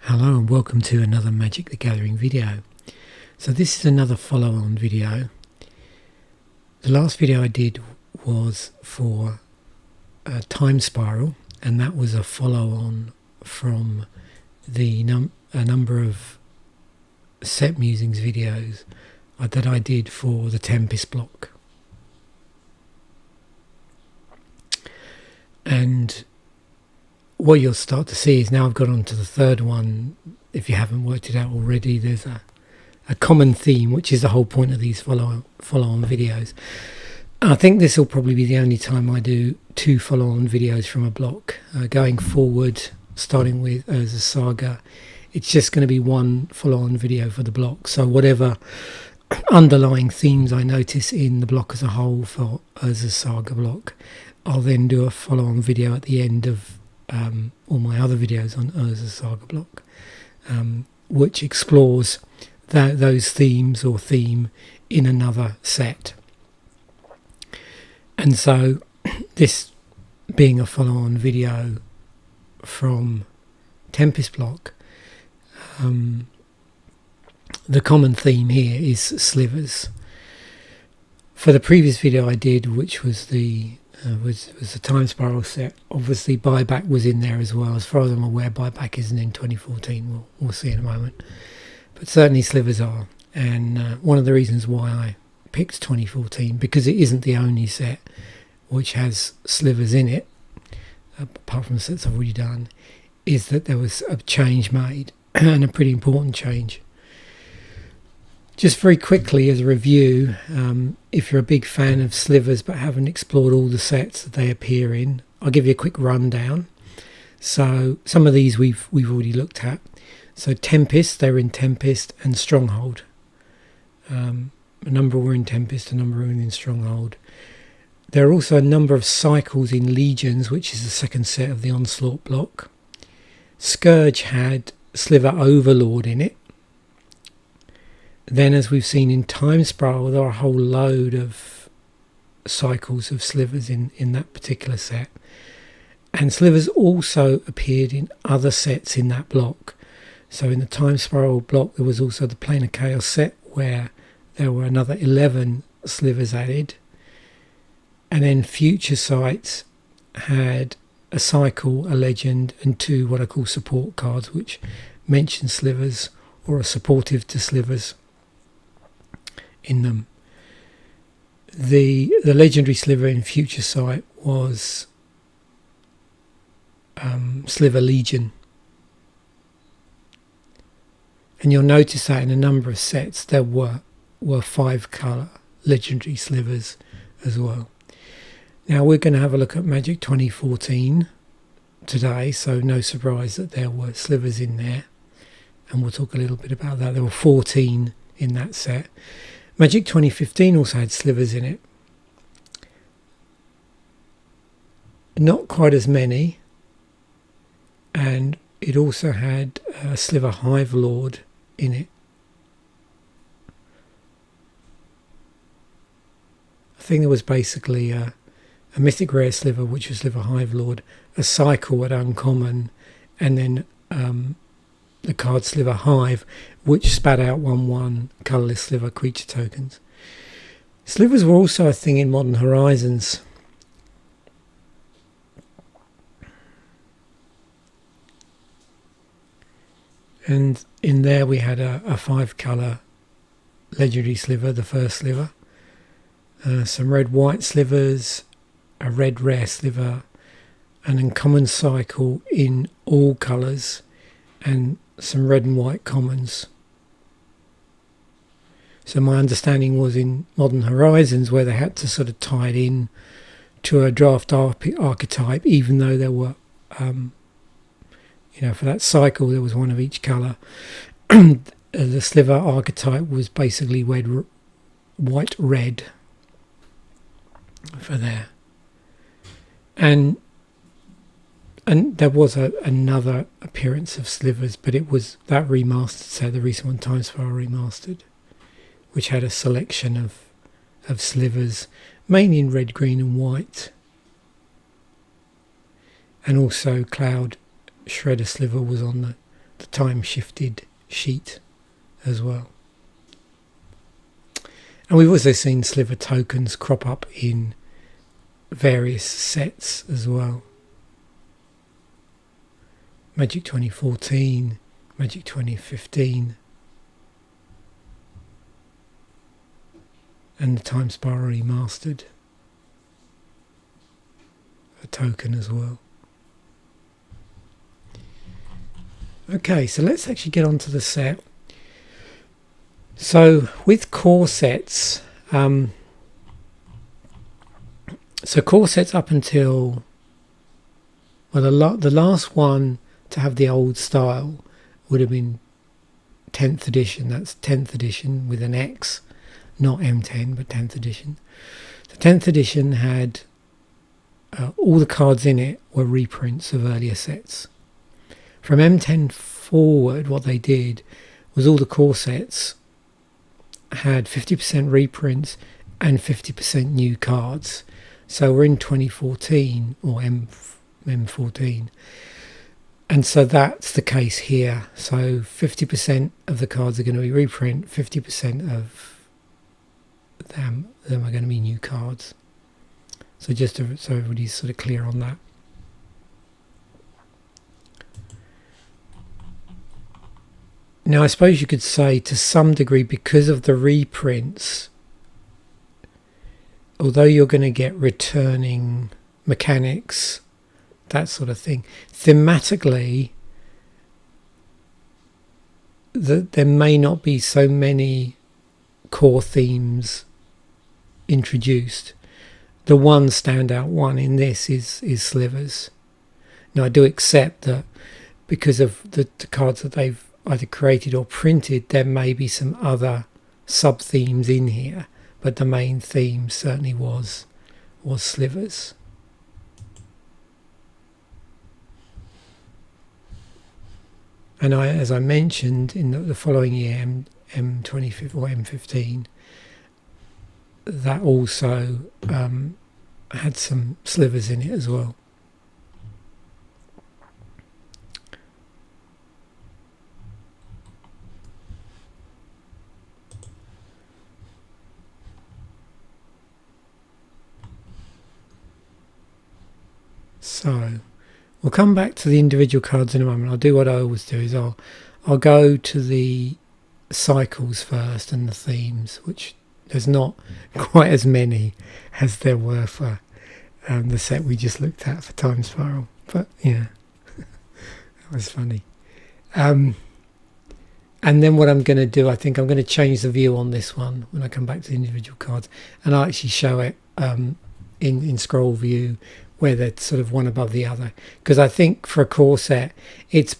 Hello and welcome to another Magic the Gathering video. So this is another follow-on video. The last video I did was for a time spiral, and that was a follow-on from the a number of set musings videos that I did for the Tempest Block. And what you'll start to see is now I've got on to the third one. If you haven't worked it out already, there's a common theme, which is the whole point of these follow-on videos. I think this will probably be the only time I do two follow-on videos from a block. Going forward, starting with Urza Saga, it's just going to be one follow-on video for the block. So whatever underlying themes I notice in the block as a whole for Urza Saga block, I'll then do a follow-on video at the end of all my other videos on Urza Saga block, which explores those themes or theme in another set. And so this being a follow-on video from Tempest Block, the common theme here is slivers. For the previous video I did, which was the time spiral set, obviously buyback was in there as well. As far as I'm aware, buyback isn't in 2014. We'll see in a moment, but certainly slivers are. And one of the reasons why I picked 2014, because it isn't the only set which has slivers in it, apart from the sets I've already done, is that there was a change made, and a pretty important change. Just very quickly as a review, if you're a big fan of slivers but haven't explored all the sets that they appear in, I'll give you a quick rundown. So some of these we've already looked at. So Tempest, they're in Tempest and Stronghold. A number were in Tempest, a number were in Stronghold. There are also a number of cycles in Legions, which is the second set of the Onslaught block. Scourge had Sliver Overlord in it. Then, as we've seen in Time Spiral, there are a whole load of cycles of slivers in that particular set. And slivers also appeared in other sets in that block. So in the Time Spiral block, there was also the Plane of Chaos set, where there were another 11 slivers added. And then Future Sights had a cycle, a legend, and two what I call support cards, which mention slivers or are supportive to slivers in them. The legendary sliver in Future Sight was Sliver Legion, and you'll notice that in a number of sets there were 5 colour legendary slivers as well. Now we're going to have a look at Magic 2014 today, so no surprise that there were slivers in there, and we'll talk a little bit about that. There were 14 in that set. Magic 2015 also had slivers in it. Not quite as many, and it also had a Sliver Hive Lord in it. I think there was basically a mythic rare sliver, which was Sliver Hive Lord, a cycle at uncommon, and then the card Sliver Hive, which spat out 1/1 colourless sliver creature tokens. Slivers were also a thing in Modern Horizons. And in there we had a 5 colour legendary sliver, the first sliver. Some red-white slivers, a red rare sliver, an uncommon cycle in all colours, and some red and white commons. So my understanding was in Modern Horizons, where they had to sort of tie it in to a draft archetype, even though there were, for that cycle there was one of each colour. The sliver archetype was basically white red for there. And there was another appearance of slivers, but it was that remastered set, the recent one, Time Spiral Remastered, which had a selection of slivers, mainly in red, green and white. And also Cloud Shredder Sliver was on the time shifted sheet as well. And we've also seen Sliver tokens crop up in various sets as well. Magic 2014, Magic 2015, and the Time Spiral Remastered, a token as well. Okay, so let's actually get onto the set. So with core sets, so core sets up until, well, the last one to have the old style would have been 10th edition. That's 10th edition with an X, not M10, but 10th edition. The 10th edition had all the cards in it were reprints of earlier sets. From M10 forward, what they did was all the core sets had 50% reprints and 50% new cards. So we're in 2014 or M14, and so that's the case here. So 50% of the cards are going to be reprint, 50% of them are going to be new cards. So just so everybody's sort of clear on that. Now I suppose you could say to some degree, because of the reprints, although you're going to get returning mechanics, that sort of thing, thematically there may not be so many core themes introduced. The one standout one in this is Slivers. Now I do accept that because of the cards that they've either created or printed, there may be some other sub-themes in here, but the main theme certainly was Slivers. And as I mentioned, in the following year, M20 or M15, that also had some Slivers in it as well. So we'll come back to the individual cards in a moment. I'll do what I always do, is I'll go to the cycles first and the themes, which there's not quite as many as there were for the set we just looked at for Time Spiral. But yeah, that was funny. And then what I'm going to do, I think I'm going to change the view on this one when I come back to the individual cards, and I'll actually show it in scroll view, where they're sort of one above the other, because I think for a core set it's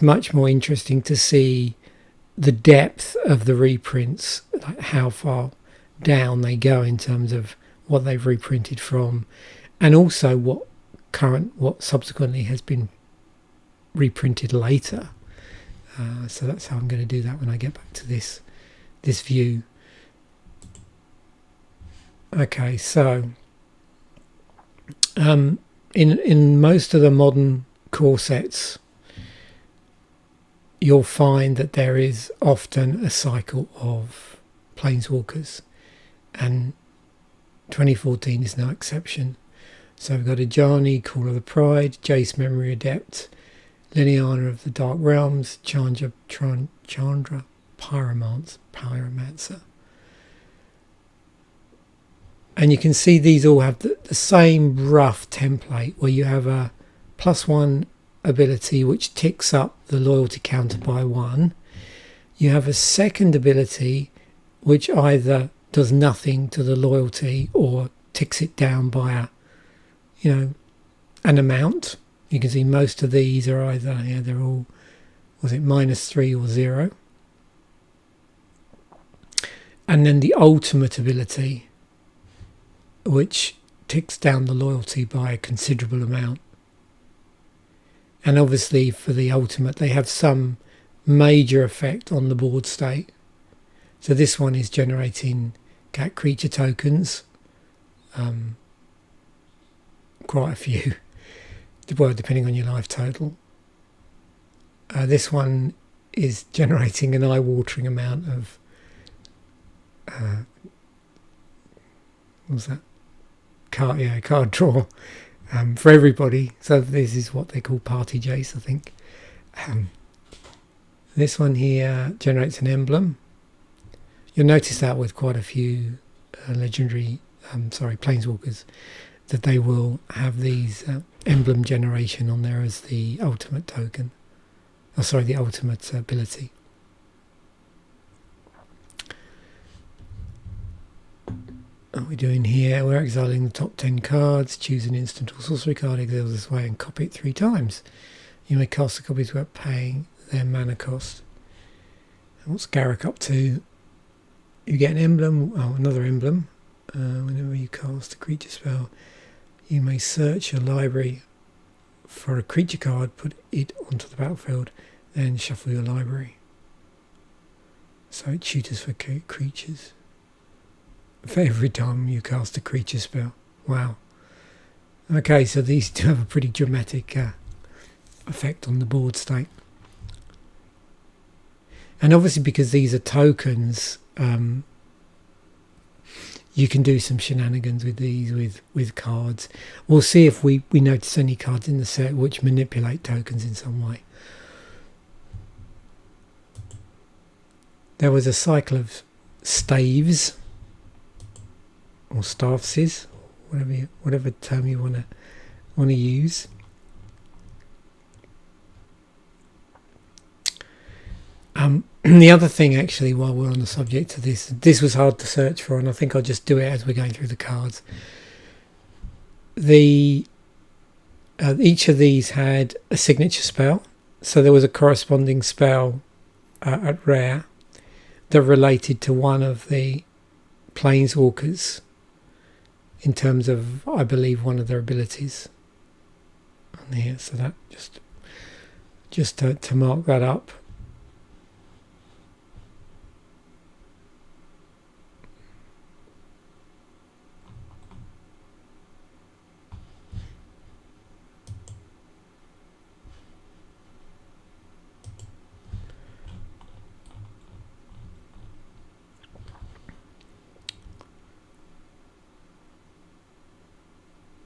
much more interesting to see the depth of the reprints, like how far down they go in terms of what they've reprinted from, and also what subsequently has been reprinted later. So that's how I'm going to do that when I get back to this view. Okay, so in most of the modern core sets, you'll find that there is often a cycle of planeswalkers, and 2014 is no exception. So we've got Ajani, Call of the Pride, Jace, Memory Adept, Liliana of the Dark Realms, Chandra Pyromancer. And you can see these all have the same rough template, where you have a +1 ability which ticks up the loyalty counter by 1. You have a second ability which either does nothing to the loyalty or ticks it down by an amount. You can see most of these are either, they're all, was it -3 or 0? And then the ultimate ability, which ticks down the loyalty by a considerable amount. And obviously for the ultimate, they have some major effect on the board state. So this one is generating cat creature tokens, quite a few, well, depending on your life total. This one is generating an eye-watering amount of what's that? Card draw for everybody. So this is what they call party Jace, I think. This one here generates an emblem. You'll notice that with quite a few legendary, planeswalkers, that they will have these emblem generation on there as the ultimate token. The ultimate ability. What are we doing here? We're exiling the top 10 cards, choose an instant or sorcery card, exile this way and copy it 3 times. You may cast the copies without paying their mana cost. And what's Garrick up to? You get an emblem, another emblem. Whenever you cast a creature spell, you may search your library for a creature card, put it onto the battlefield, then shuffle your library. So it tutors for creatures. For every time you cast a creature spell. Wow. Okay, so these do have a pretty dramatic effect on the board state. And obviously because these are tokens, you can do some shenanigans with these with cards. We'll see if we notice any cards in the set which manipulate tokens in some way. There was a cycle of staves or staffses, whatever term you want to use. The other thing, actually, while we're on the subject of this was hard to search for, and I think I'll just do it as we're going through the cards. Each of these had a signature spell, so there was a corresponding spell at rare that related to one of the planeswalkers in terms of, I believe, one of their abilities on here. So that just to mark that up.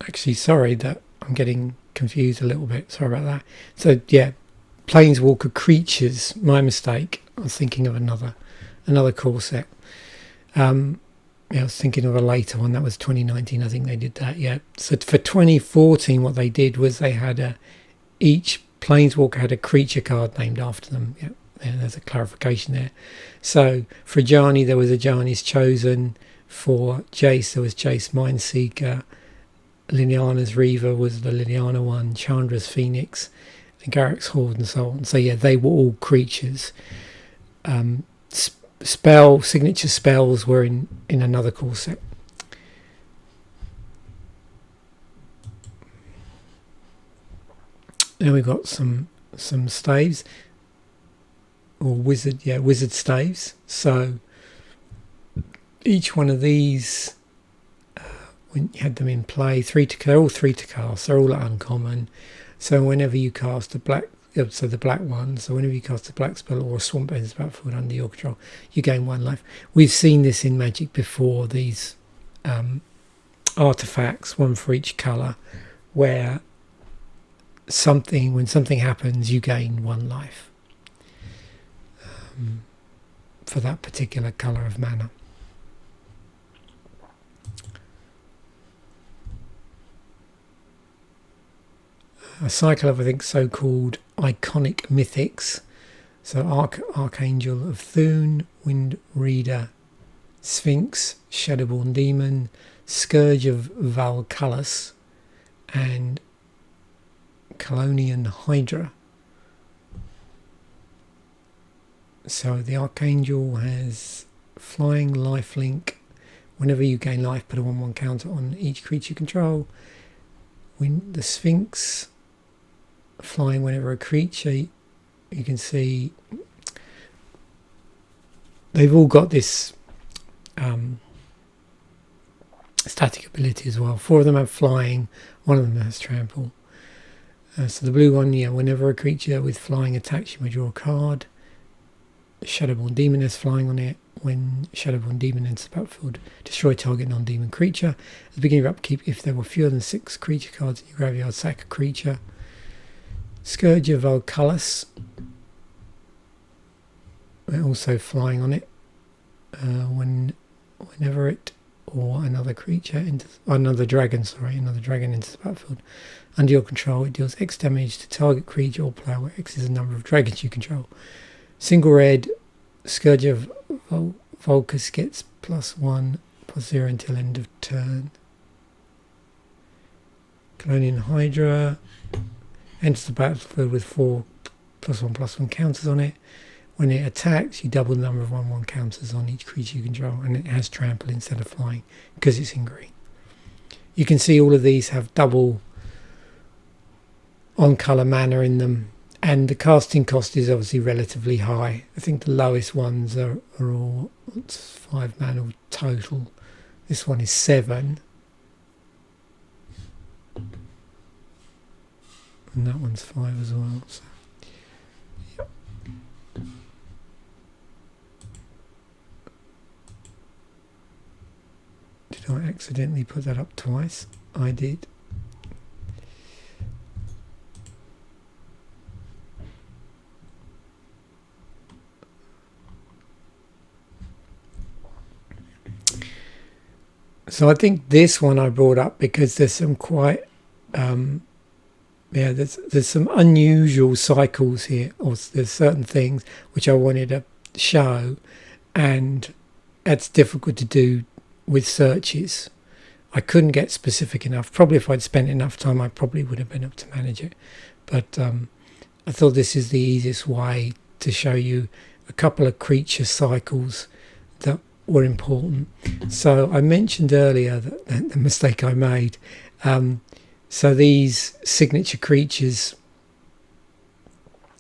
Actually, sorry that I'm getting confused a little bit. Sorry about that. So yeah, planeswalker creatures. My mistake. I was thinking of another core set. I was thinking of a later one. That was 2019. I think they did that. Yeah. So for 2014, what they did was they had each planeswalker had a creature card named after them. Yeah. There's a clarification there. So for Ajani, there was Ajani's Chosen. For Jace, there was Jace Mindseeker. Liliana's Reaver was the Liliana one, Chandra's Phoenix, and Garrick's Horde, and so on. So yeah, they were all creatures. Signature spells were in another core set. Then we've got some staves, or wizard staves. So each one of these, when you had them in play, they're all 3 to cast. They're all uncommon. So whenever you cast the black one, so whenever you cast a black spell or a swamp enters the battlefield under your control, you gain 1 life. We've seen this in Magic before. These artifacts, 1 for each colour, where when something happens, you gain 1 life for that particular colour of mana. A cycle of, I think, so-called iconic mythics. So Archangel of Thune, Wind Reader, Sphinx, Shadowborn Demon, Scourge of Valkallus, and Colonian Hydra. So the Archangel has flying, lifelink. Whenever you gain life, put a 1/1 counter on each creature you control. The Sphinx, flying whenever a creature, you can see they've all got this static ability as well. 4 of them have flying, 1 of them has trample. So the blue one, yeah, whenever a creature with flying attacks, you may draw a card. Shadowborn Demon has flying on it. When Shadowborn Demon enters the battlefield, destroy target non-demon creature. At the beginning of upkeep, if there were fewer than 6 creature cards in your graveyard, sack a creature. Scourge of Volculus, also flying on it. Whenever it or another creature enters, another dragon enters the battlefield under your control, it deals X damage to target creature or player where X is the number of dragons you control. Single red, Scourge of Volculus gets +1/+0 until end of turn. Colonian Hydra enters the battlefield with 4 +1/+1 counters on it. When it attacks, you double the number of 1/1 counters on each creature you control, and it has trample instead of flying because it's in green. You can see all of these have double on colour mana in them, and the casting cost is obviously relatively high. I think the lowest ones are all 5 mana total. This one is 7, and that one's 5 as well. So, yep. Did I accidentally put that up twice? I did. So I think this one I brought up because there's some quite there's some unusual cycles here, or there's certain things which I wanted to show, and it's difficult to do with searches. I couldn't get specific enough. Probably if I'd spent enough time, I probably would have been able to manage it. But I thought this is the easiest way to show you a couple of creature cycles that were important. So I mentioned earlier that the mistake I made. So these signature creatures,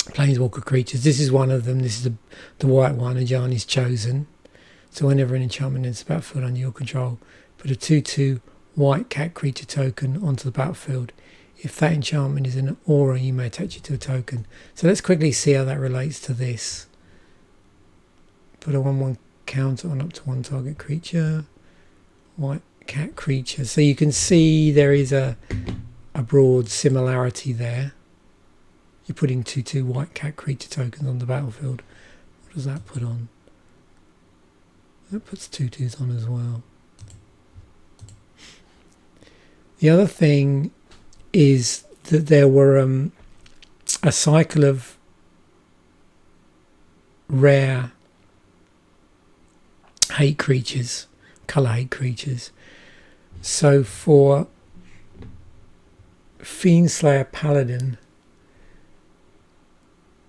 planeswalker creatures, this is one of them. This is the white one, Ajani's Chosen. So whenever an enchantment enters the battlefield under your control, put a 2/2 white cat creature token onto the battlefield. If that enchantment is an aura, you may attach it to a token. So let's quickly see how that relates to this. Put a 1/1 counter on up to 1 target creature, white cat creature. So you can see there is a broad similarity there. You're putting 2/2 white cat creature tokens on the battlefield. What does that put on? That puts 2/2s on as well. The other thing is that there were a cycle of rare hate creatures, colour hate creatures. So for Fiendslayer Paladin,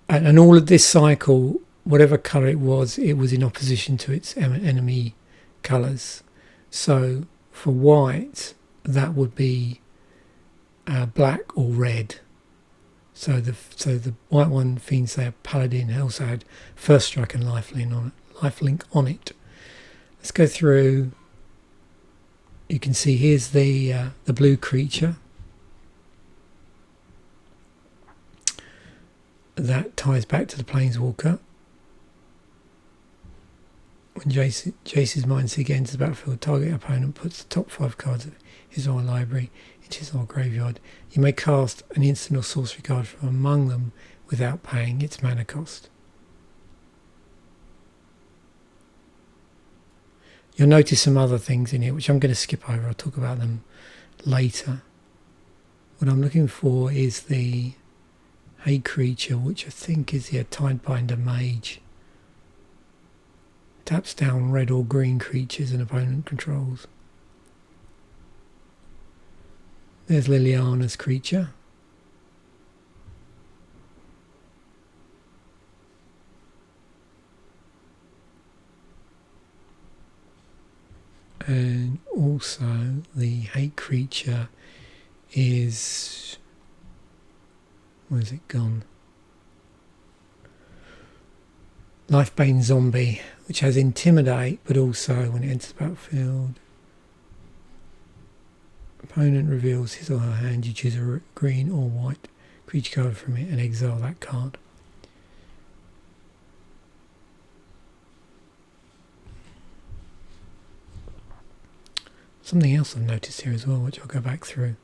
and all of this cycle, whatever colour it was in opposition to its enemy colours. So for white, that would be black or red. So the white one, Fiendslayer Paladin, also had First Strike and lifelink on it. Let's go through. You can see here's the blue creature that ties back to the Planeswalker. When Jace's Mindseeker enters the battlefield, target opponent puts the top 5 cards of his or her library into his or her graveyard. You may cast an instant or sorcery card from among them without paying its mana cost. You'll notice some other things in here which I'm going to skip over. I'll talk about them later. What I'm looking for is the hate creature, which I think is the Tidebinder Mage. Taps down red or green creatures an opponent controls. There's Liliana's creature. And also the hate creature is, where's it gone? Lifebane Zombie, which has Intimidate, but also when it enters the battlefield, opponent reveals his or her hand, you choose a green or white creature card from it and exile that card. Something else I've noticed here as well, which I'll go back through.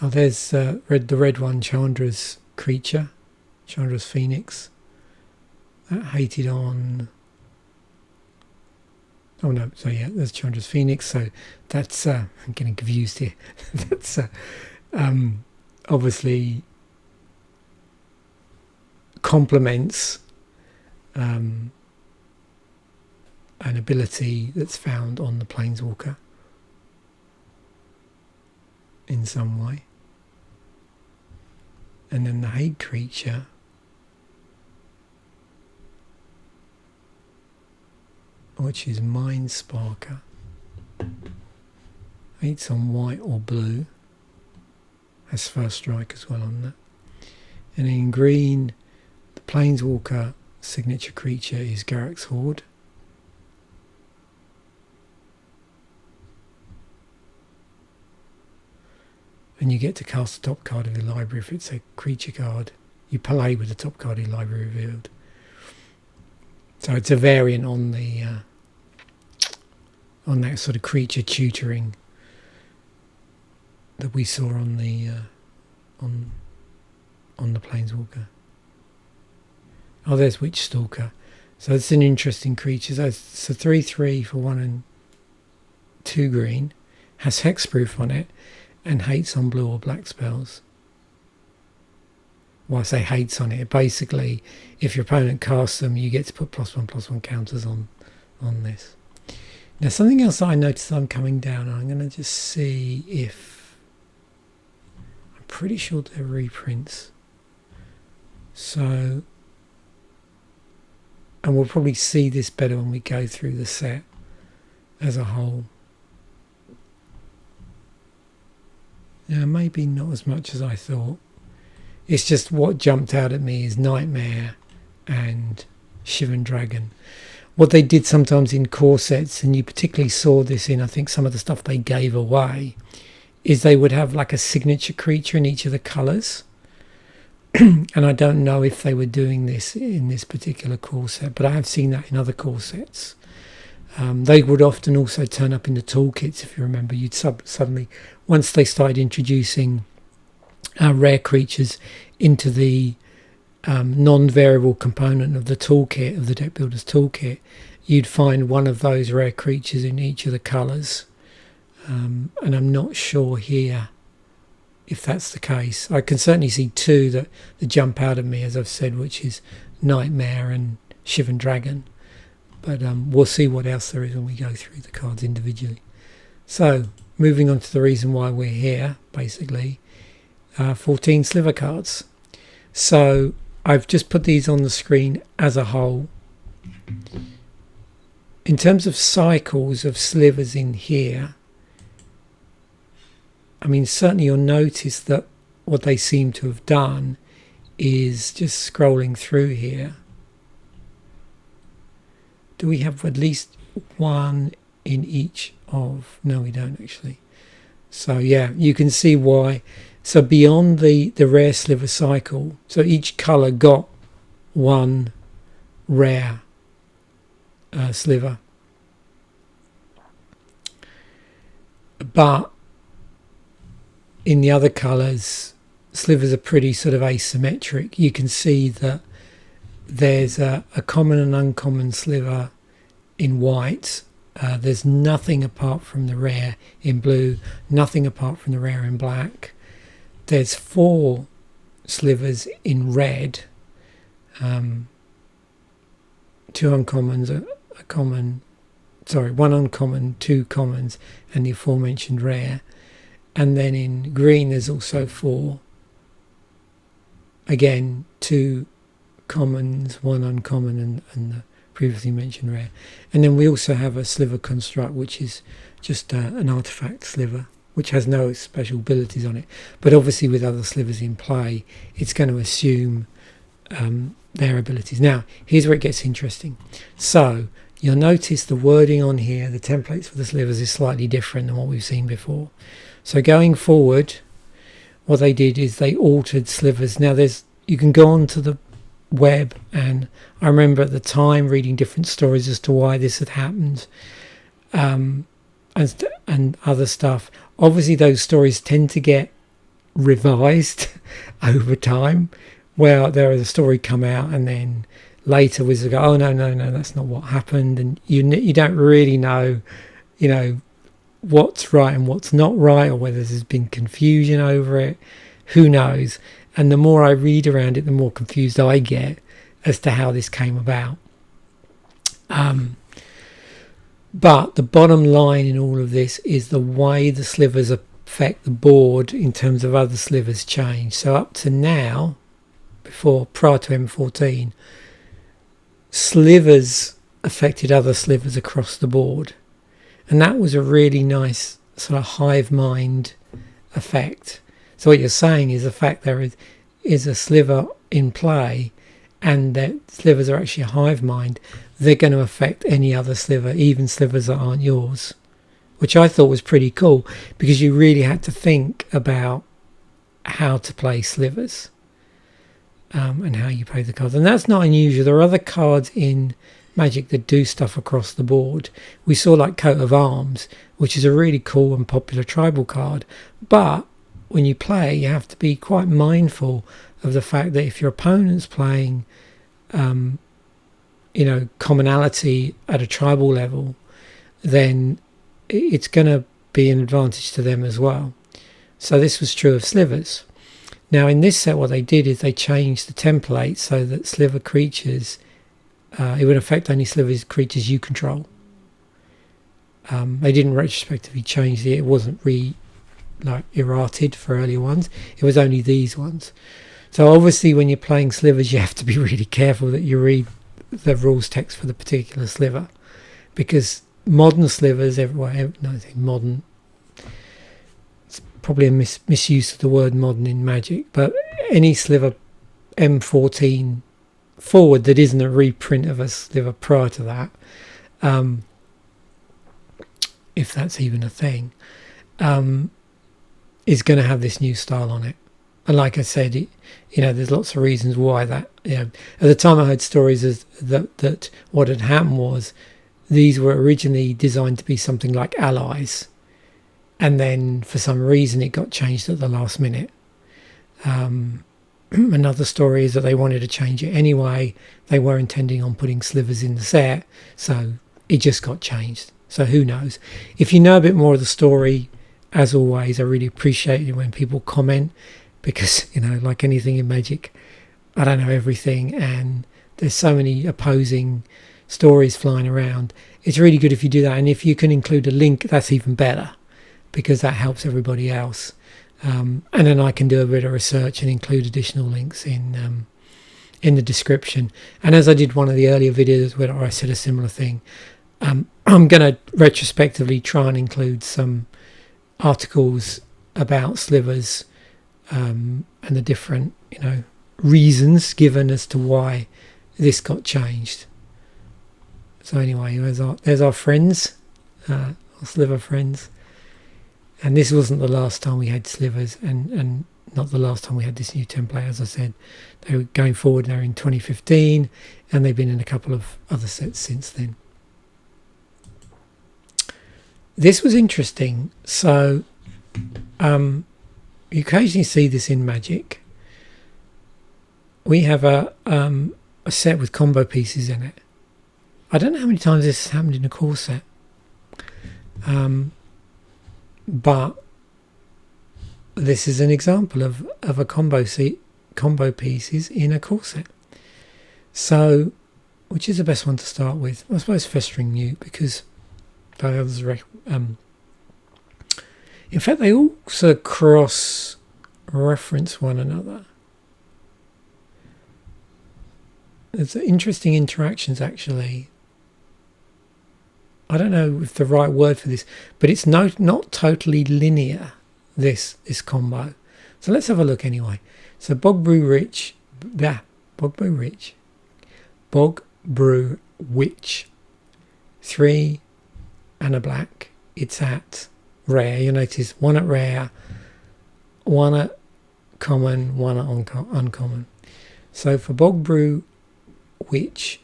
Oh, there's the red one, Chandra's creature, Chandra's Phoenix. That hated on... Oh no, so yeah, there's Chandra's Phoenix, so that's... I'm getting confused here. That's obviously complements an ability that's found on the Planeswalker in some way. And then the hate creature which is Mind Sparker. Hates on white or blue. Has first strike as well on that. And in green, the Planeswalker signature creature is Garrick's Horde. And you get to cast the top card of your library if it's a creature card. You play with the top card of your library revealed. So it's a variant on the on that sort of creature tutoring that we saw on the Planeswalker. Oh, there's Witchstalker. So it's an interesting creature. So it's a 3/3 for 1 and 2 green. Has hexproof on it and hates on blue or black spells. Well, I say hates on it. Basically, if your opponent casts them, you get to put +1/+1 counters on this. Now, something else that I noticed I'm coming down, I'm going to just see if... I'm pretty sure they're reprints. So... And we'll probably see this better when we go through the set as a whole. Now, maybe not as much as I thought. It's just what jumped out at me is Nightmare and Shivan Dragon. What they did sometimes in core sets, and you particularly saw this in, I think, some of the stuff they gave away, is they would have like a signature creature in each of the colours. And I don't know if they were doing this in this particular core set, but I have seen that in other core sets. They would often also turn up in the toolkits, if you remember. You'd suddenly, once they started introducing rare creatures into the non-variable component of the toolkit, of the deck builder's toolkit, you'd find one of those rare creatures in each of the colours. And I'm not sure here if that's the case. I can certainly see two that jump out at me, as I've said, which is Nightmare and Shivan Dragon. But we'll see what else there is when we go through the cards individually. So, moving on to the reason why we're here, basically. 14 Sliver cards. So, I've just put these on the screen as a whole. In terms of cycles of slivers in here, I mean, certainly you'll notice that what they seem to have done is, just scrolling through here, do we have at least one in each of... No, we don't actually. So yeah, you can see why. So beyond the rare sliver cycle, so each colour got one rare sliver. But in the other colours, slivers are pretty sort of asymmetric. You can see that there's a common and uncommon sliver in white. There's nothing apart from the rare in blue, nothing apart from the rare in black. There's 4 slivers in red, 2 uncommons, a common, sorry, 1 uncommon, 2 commons, and the aforementioned rare. And then in green there's also 4, again 2 commons, 1 uncommon, and the previously mentioned rare. And then we also have a sliver construct, which is just an artifact sliver, which has no special abilities on it. But obviously with other slivers in play, it's going to assume their abilities. Now, here's where it gets interesting. So you'll notice the wording on here, the templates for the slivers is slightly different than what we've seen before. So going forward, what they did is they altered Slivers. Now you can go onto the web, and I remember at the time reading different stories as to why this had happened, and other stuff. Obviously those stories tend to get revised over time, where there is a story come out and then later Wizards go, oh no, that's not what happened, and you don't really know, what's right and what's not right, or whether there's been confusion over it. Who knows? And the more I read around it, the more confused I get as to how this came about. But the bottom line in all of this is the way the slivers affect the board in terms of other slivers change. So up to now, prior to M14, slivers affected other slivers across the board. And that was a really nice sort of hive mind effect. So what you're saying is the fact there is a sliver in play, and that slivers are actually a hive mind, they're going to affect any other sliver, even slivers that aren't yours, which I thought was pretty cool, because you really had to think about how to play slivers, and how you play the cards. And that's not unusual. There are other cards in Magic that do stuff across the board. We saw like Coat of Arms, which is a really cool and popular tribal card, but when you play, you have to be quite mindful of the fact that if your opponent's playing commonality at a tribal level, then it's going to be an advantage to them as well. So this was true of slivers. Now in this set, what they did is they changed the template so that sliver creatures, it would affect only slivers creatures you control. They didn't retrospectively change it. It wasn't errated for earlier ones. It was only these ones. So obviously when you're playing slivers, you have to be really careful that you read the rules text for the particular sliver, because modern slivers modern, it's probably a misuse of the word modern in Magic, but any sliver M14 forward that isn't a reprint of a sliver prior to that, if that's even a thing, is going to have this new style on it. And like I said, there's lots of reasons why that. At the time I heard stories that what had happened was these were originally designed to be something like allies, and then for some reason it got changed at the last minute. Another story is that they wanted to change it anyway. They were intending on putting slivers in the set, so it just got changed. So who knows? If you know a bit more of the story, as always, I really appreciate it when people comment, because, like anything in Magic, I don't know everything, and there's so many opposing stories flying around. It's really good if you do that, and if you can include a link, that's even better, because that helps everybody else. And then I can do a bit of research and include additional links in the description. And as I did one of the earlier videos where I said a similar thing, I'm going to retrospectively try and include some articles about slivers, and the different reasons given as to why this got changed. So anyway, there's our friends, our sliver friends, and this wasn't the last time we had slivers, and not the last time we had this new template. As I said, they were going forward now in 2015, and they've been in a couple of other sets since then. This was interesting. So you occasionally see this in Magic. We have a set with combo pieces in it. I don't know how many times this has happened in a core set, but this is an example of a combo pieces in a core set. So, which is the best one to start with? I suppose Festering Newt, because the others in fact they also cross reference one another. There's interesting interactions actually. I don't know if the right word for this, but it's not totally linear, this combo. So let's have a look anyway. So Bog Brew Witch, 3 and a black. It's at rare. You notice one at rare, one at common, one uncommon. So for Bog Brew Witch,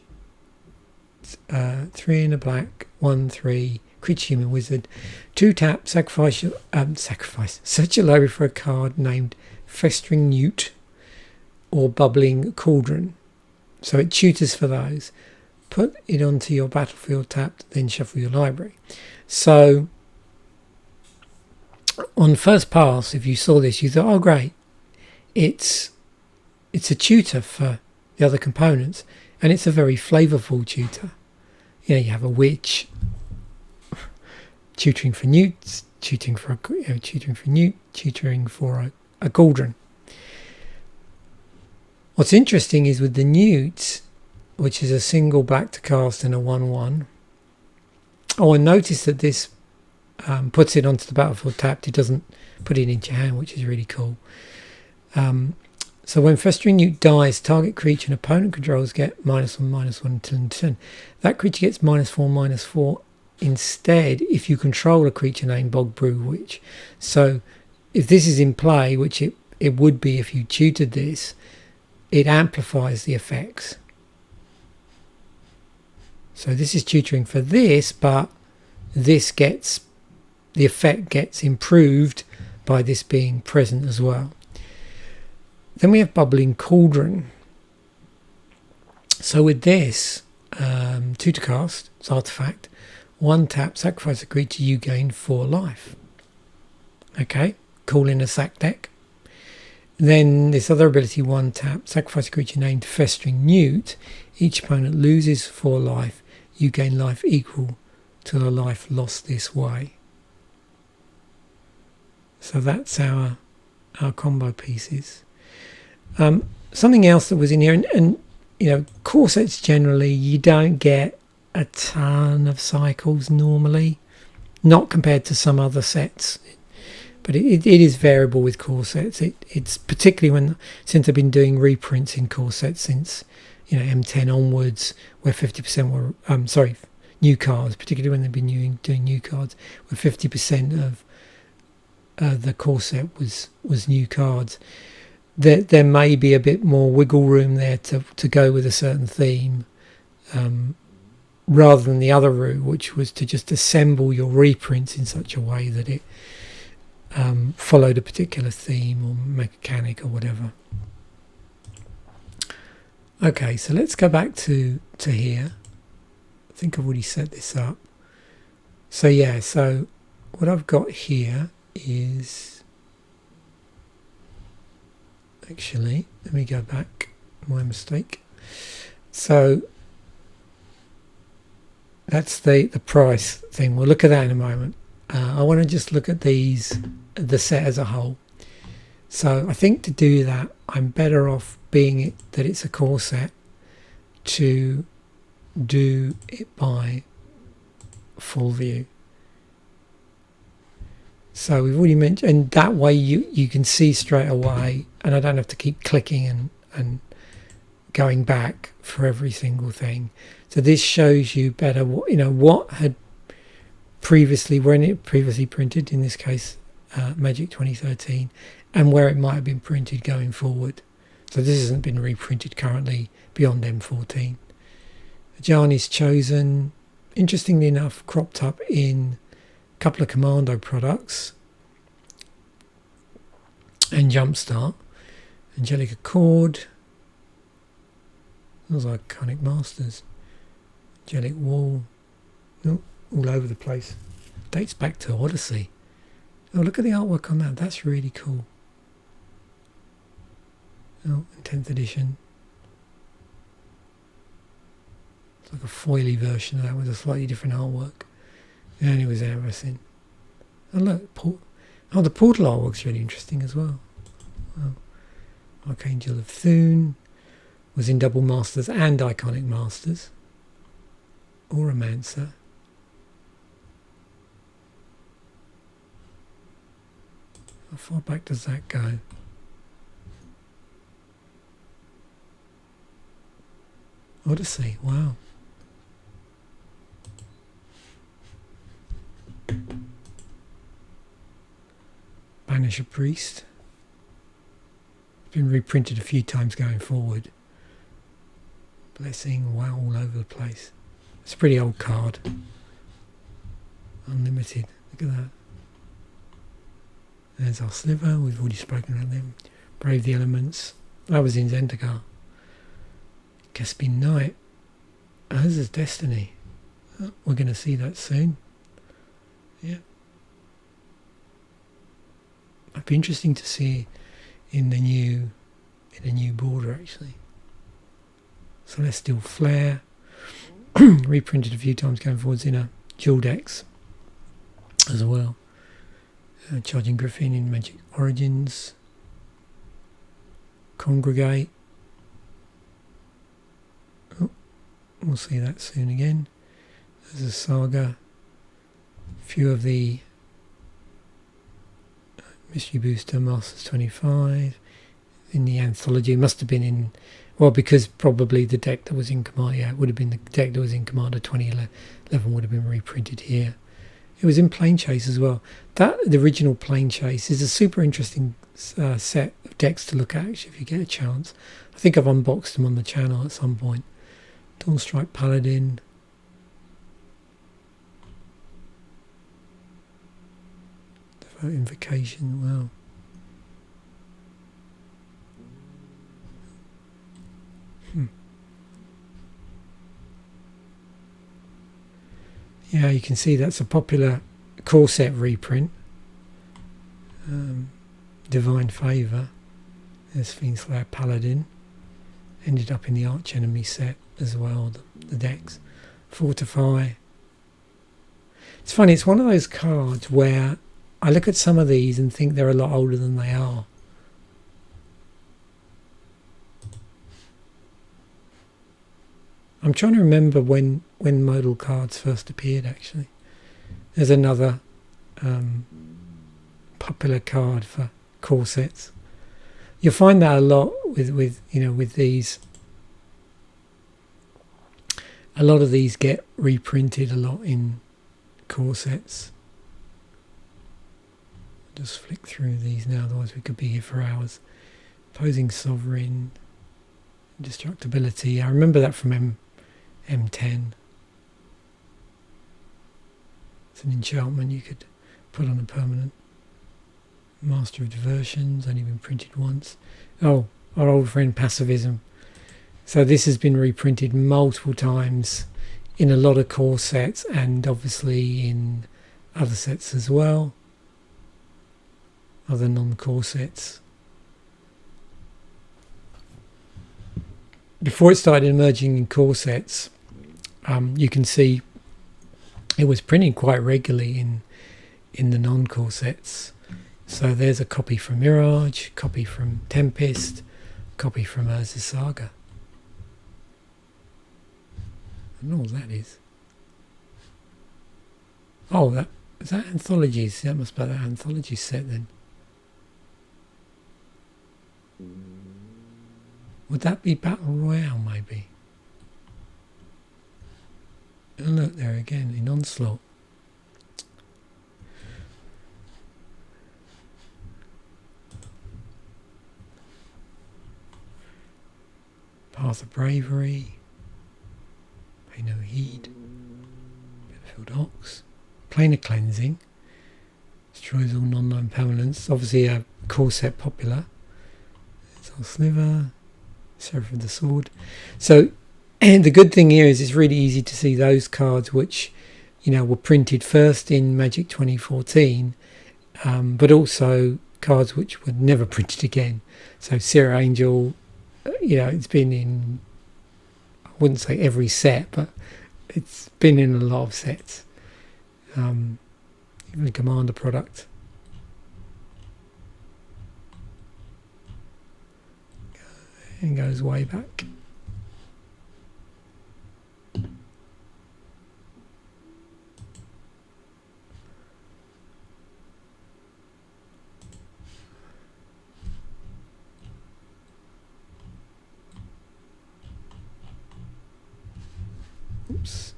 3 in a black, 1/3, creature human wizard, 2 tap, sacrifice, search your library for a card named Festering Newt or Bubbling Cauldron. So it tutors for those. Put it onto your battlefield tapped, then shuffle your library. So on first pass, if you saw this, you thought, oh great, it's a tutor for the other components, and it's a very flavourful tutor. You know, you have a witch tutoring for newts, tutoring for newt, tutoring for a cauldron. What's interesting is with the newt, which is a single black to cast and a 1/1. Oh, and notice that this puts it onto the battlefield tapped. It doesn't put it into your hand, which is really cool. So when Festering Newt dies, target creature and opponent controls get -1/-1 until turn. That creature gets -4/-4 instead if you control a creature named Bog Brew Witch. So if this is in play, which it would be if you tutored this, it amplifies the effects. So this is tutoring for this, but this gets, the effect gets improved by this being present as well. Then we have Bubbling Cauldron. So with this, 2 to cast, it's artifact, 1 tap, sacrifice a creature, you gain 4 life. Okay, call in a sack deck. Then this other ability, 1 tap, sacrifice a creature named Festering Newt. Each opponent loses 4 life. You gain life equal to the life lost this way. So that's our combo pieces. Something else that was in here, and you know, core sets generally, you don't get a ton of cycles normally, not compared to some other sets, but it is variable with core sets. It's particularly since I've been doing reprints in core sets since, you know, M10 onwards, where 50% were new cards, particularly when they've been doing new cards, where 50% of the core set was new cards. There may be a bit more wiggle room there to go with a certain theme, rather than the other route, which was to just assemble your reprints in such a way that it followed a particular theme or mechanic or whatever. Okay, so let's go back to here. I think I've already set this up. So yeah, so what I've got here is, actually, let me go back, my mistake. So that's the price thing. We'll look at that in a moment. I want to just look at the set as a whole. So I think to do that, I'm better off being that it's a core set to do it by full view. So we've already mentioned, and that way you can see straight away, and I don't have to keep clicking and going back for every single thing. So this shows you better what had previously, when it previously printed, in this case Magic 2013, and where it might have been printed going forward. So this hasn't been reprinted currently beyond M14. Ajani's chosen, interestingly enough, cropped up in a couple of Commando products and Jumpstart. Angelic Accord, those are Iconic Masters. Angelic Wall, all over the place. Dates back to Odyssey. Oh, look at the artwork on that. That's really cool. Oh, 10th edition. It's like a foily version of that with a slightly different artwork. And it was everything. Oh look, the portal artwork's really interesting as well. Oh. Archangel of Thune was in Double Masters and Iconic Masters. Auramancer. How far back does that go? Odyssey, wow. Banish a Priest. been reprinted a few times going forward. Blessing, wow, all over the place. It's a pretty old card. Unlimited, look at that. There's our Sliver, we've already spoken about them. Brave the Elements, that was in Zendikar. Caspian Knight, this is Destiny. Oh, we're going to see that soon. Yeah. It'd be interesting to see in the new border actually. Celestial Flare, reprinted a few times going forwards in a dual decks as well. Charging Griffin in Magic Origins. Congregate. Oh, we'll see that soon again. There's a Saga. A few of the Mystery Booster Masters 25 in the anthology. Must have been in, well, because probably the deck that was in Commander, yeah, it would have been the deck that was in Commander 2011 would have been reprinted here. It was in Plane Chase as well. The original Plane Chase is a super interesting set of decks to look at actually if you get a chance. I think I've unboxed them on the channel at some point. Dawnstrike Paladin. Devote Invocation, wow. Yeah, you can see that's a popular core set reprint. Divine Favour. There's Fiendslayer Paladin. Ended up in the Arch Enemy set as well, the decks. Fortify. It's funny, it's one of those cards where I look at some of these and think they're a lot older than they are. I'm trying to remember when modal cards first appeared actually. There's another popular card for core sets. You'll find that a lot with these. A lot of these get reprinted a lot in core sets. Just flick through these now, otherwise we could be here for hours. Opposing Sovereign, Destructibility. I remember that from M10. It's an enchantment you could put on a permanent. Master of Diversions, only been printed once. Oh, our old friend Pacifism. So this has been reprinted multiple times in a lot of core sets and obviously in other sets as well. Other non-core sets. Before it started emerging in core sets, you can see it was printed quite regularly in the non-core sets. So there's a copy from Mirage, copy from Tempest, copy from Urza's Saga. I don't know what that is. Oh, is that anthologies? That must be that anthology set then. Would that be Battle Royale maybe? And look there again in Onslaught. Path of Bravery. Pay No Heed. Battlefield Ox. Planar Cleansing. Destroys all non-known permanents. Obviously a core set popular. It's our Sliver. Seraph of the Sword. So, and the good thing here is it's really easy to see those cards which, were printed first in Magic 2014, but also cards which were never printed again. So Sierra Angel, it's been in, I wouldn't say every set, but it's been in a lot of sets. Even the Commander product. And goes way back. Oops.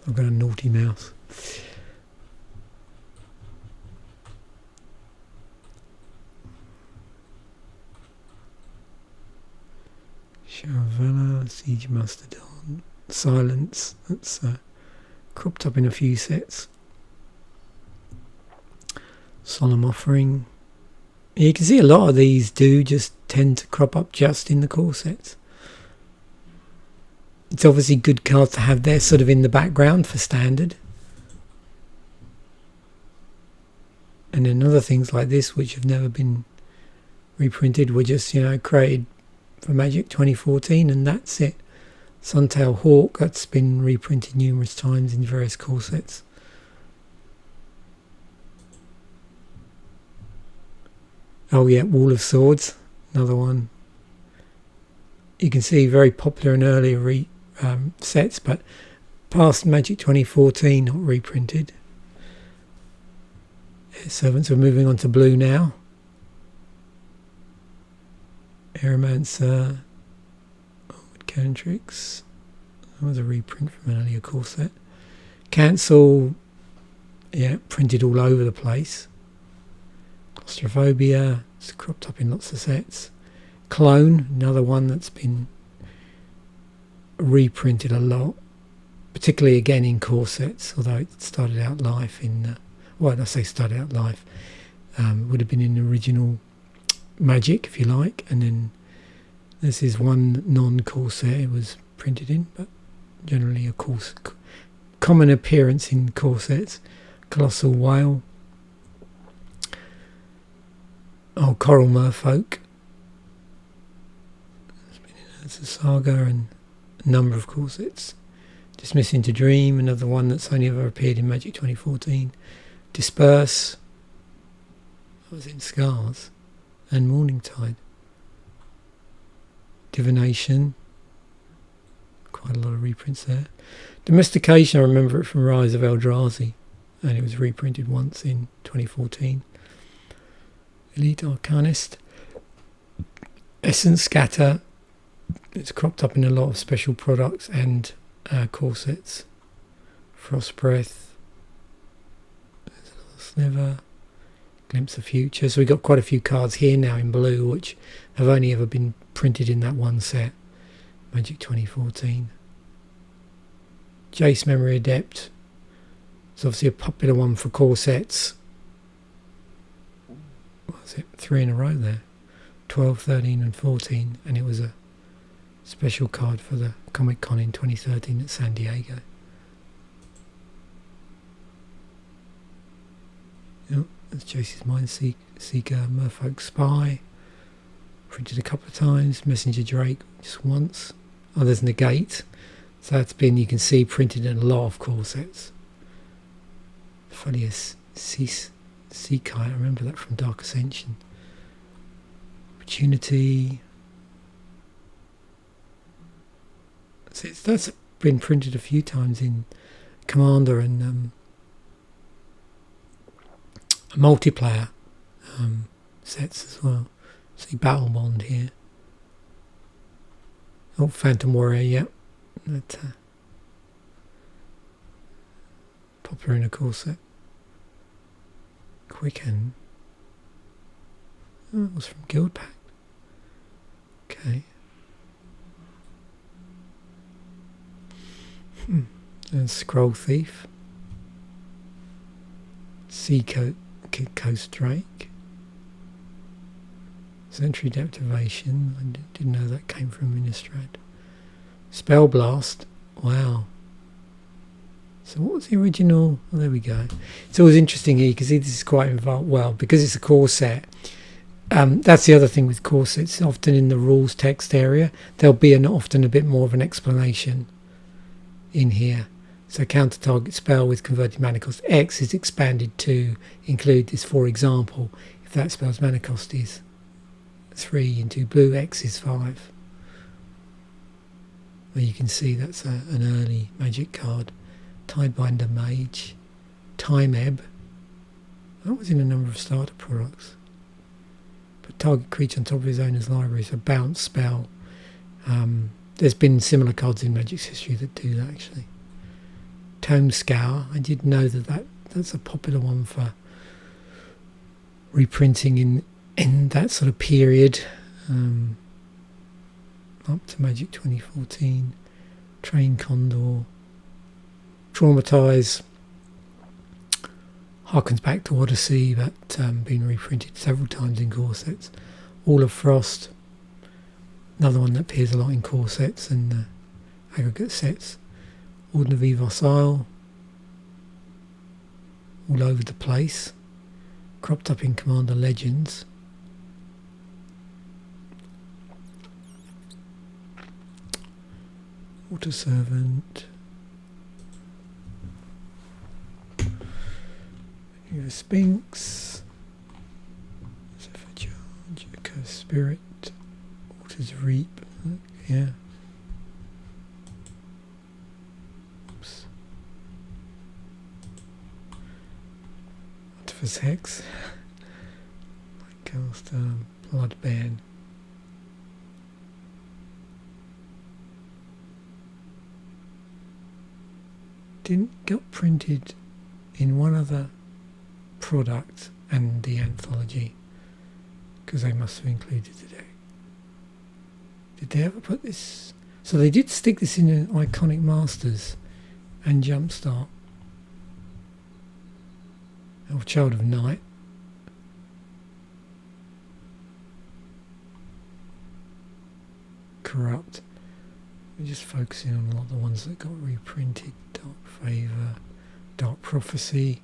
I've got a naughty mouse. Sharavella, Siege Mastodon, Silence, that's cropped up in a few sets. Solemn Offering. You can see a lot of these do just tend to crop up just in the core sets. It's obviously good cards to have there sort of in the background for standard. And then other things like this which have never been reprinted were just, created for Magic 2014 and that's it. Suntail Hawk, that's been reprinted numerous times in various core sets. Oh yeah, Wall of Swords, another one. You can see very popular in earlier sets, but past Magic 2014 not reprinted. Servants are moving on to blue now. Aeromancer, Cantrix, that was a reprint from an earlier core set. Cancel, yeah, printed all over the place. Claustrophobia, it's cropped up in lots of sets. Clone, another one that's been reprinted a lot, particularly again in core sets, although it started out live in, well, I say started out live, would have been in original Magic, if you like, and then this is one non-core set it was printed in, but generally a course common appearance in core sets. Colossal Whale. Oh, Coral Merfolk. It's a saga and a number of core sets. Dismiss into Dream, another one that's only ever appeared in Magic 2014. Disperse. That was in Scars. And Morningtide. Divination. Quite a lot of reprints there. Domestication, I remember it from Rise of Eldrazi, and it was reprinted once in 2014. Elite Arcanist. Essence Scatter. It's cropped up in a lot of special products and core sets. Frost Breath. There's another Sliver. Glimpse of Future. So we've got quite a few cards here now in blue which have only ever been printed in that one set. Magic 2014. Jace Memory Adept. It's obviously a popular one for core sets. What was it? 3 in a row there. 12, 13 and 14. And it was a special card for the Comic Con in 2013 at San Diego. Yep, that's Jace's Mind Seeker, Merfolk Spy. Printed a couple of times. Messenger Drake just once. Oh, there's Negate. So that's been, you can see, printed in a lot of core sets. Folius Seekai, I remember that from Dark Ascension. Opportunity. So that's been printed a few times in Commander and multiplayer sets as well. See Battle Bond here. Oh, Phantom Warrior, yep. That popular in a core set. Quicken. Oh, it was from Guild Pact. Okay. And Scroll Thief. Sea Coast Drake. Sentry Deactivation. I didn't know that came from Innistrad. Spell Blast. Wow. So what was the original? Oh, there we go. It's always interesting here because this is quite involved. Well, because it's a core set. That's the other thing with core sets. Often in the rules text area, there'll be often a bit more of an explanation in here. So counter target spell with converted mana cost X is expanded to include this. For example, if that spell's mana cost is 3 into blue, X is 5. Well, you can see that's an early Magic card. Tidebinder Mage. Time Ebb. That was in a number of starter products. But target creature on top of his owner's library is a bounce spell. There's been similar cards in Magic's history that do that actually. Tome Scour. I did know that's a popular one for reprinting in that sort of period. up to Magic 2014. Train Condor. Traumatise. Harkens back to Odyssey, but been reprinted several times in core sets. All of Frost. Another one that appears a lot in core sets and aggregate sets. Ordre Vivos Isle. All over the place. Cropped up in Commander Legends. Water Servant. You have Sphinx. Zephyr Charge. Echo Spirit. Waters Reap. Yeah. Oops. Artifice Hex. Cast Bloodbairn. Didn't get printed in one other product and the anthology, because they must have included the deck. Did they ever put this? So they did stick this in an Iconic Masters and Jumpstart. Oh, Child of Night. Corrupt. We're just focusing on a lot of the ones that got reprinted. Dark Favour, Dark Prophecy.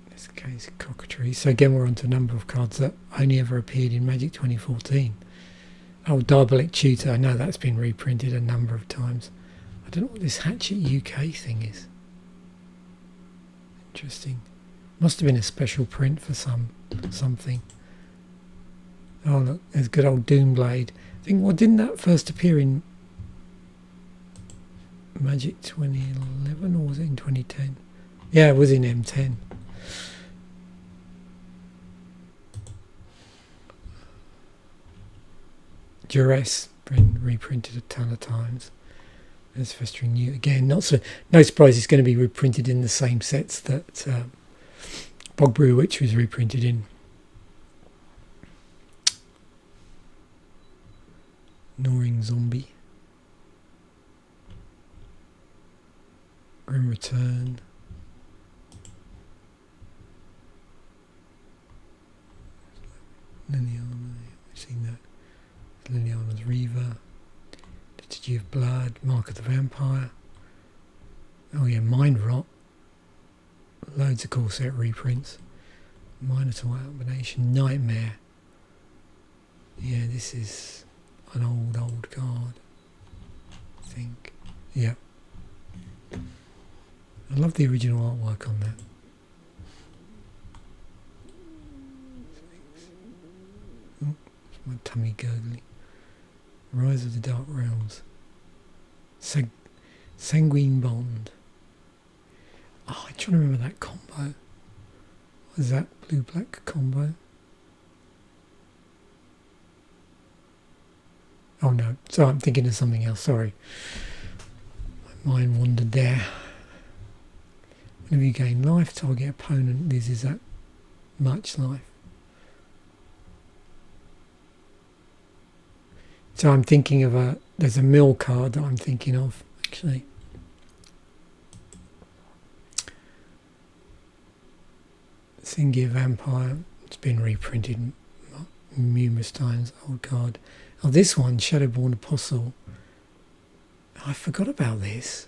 In this case, Cockatry. So again, we're on to a number of cards that only ever appeared in Magic 2014. Oh, Diabolic Tutor. I know that's been reprinted a number of times. I don't know what this Hatchet UK thing is. Interesting. Must have been a special print for something. Oh look, there's good old Doomblade. I think, well, didn't that first appear in Magic 2011 or was it in 2010? Yeah, it was in M10. Duress been reprinted a ton of times. There's Festering New again. No surprise it's going to be reprinted in the same sets that Bog Brew Witch was reprinted in. Gnawing Zombie. Grim Return. Liliana, we've seen that. Liliana's Reaver. Liturgy of Blood. Mark of the Vampire. Oh yeah, Mind Rot. Loads of core set reprints. Minotaur Abomination. Nightmare. Yeah, this is an old card, I think. Yeah. I love the original artwork on that. Oh, it's my tummy gurgling. Rise of the Dark Realms. Sanguine Bond. Oh, I'm trying to remember that combo. Was that blue-black combo? Oh no, so I'm thinking of something else, sorry. My mind wandered there. Whenever you gain life, target opponent loses that much life. So I'm thinking of there's a mill card that I'm thinking of, actually. Singia Vampire, it's been reprinted numerous times, old card. Oh, this one, Shadowborn Apostle. I forgot about this.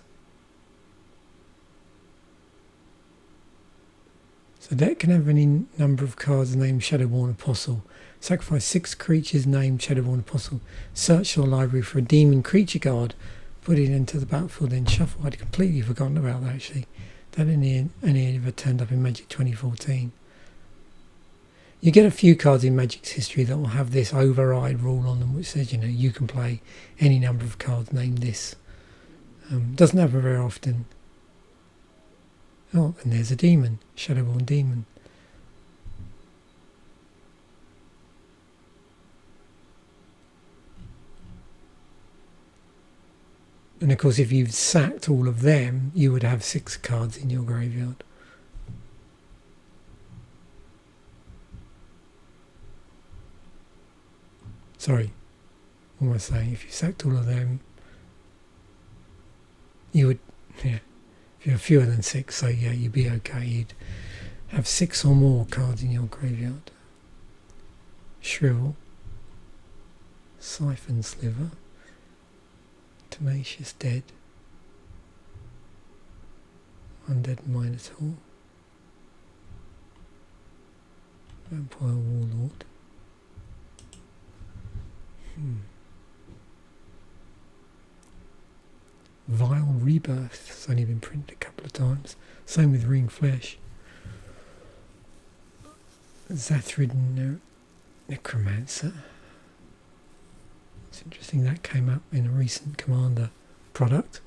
So deck can have any number of cards named Shadowborn Apostle. Sacrifice 6 creatures named Shadowborn Apostle. Search your library for a demon creature card. Put it into the battlefield, then shuffle. I'd completely forgotten about that, actually. That only ever turned up in Magic 2014. You get a few cards in Magic's history that will have this override rule on them, which says, you can play any number of cards named this. Doesn't happen very often. Oh, and there's a demon, Shadowborn Demon. And of course, if you've sacked all of them, you would have 6 cards in your graveyard. Sorry, what am I saying? If you sacked all of them, you would, yeah, if you have fewer than 6, so yeah, you'd be okay. You'd have 6 or more cards in your graveyard. Shrivel, Siphon Sliver, Tenacious Dead, Undead Minotaur, Vampire Warlord. Vile Rebirth, it's only been printed a couple of times. Same with Ring Flesh. Zathrid Necromancer. It's interesting that came up in a recent Commander product.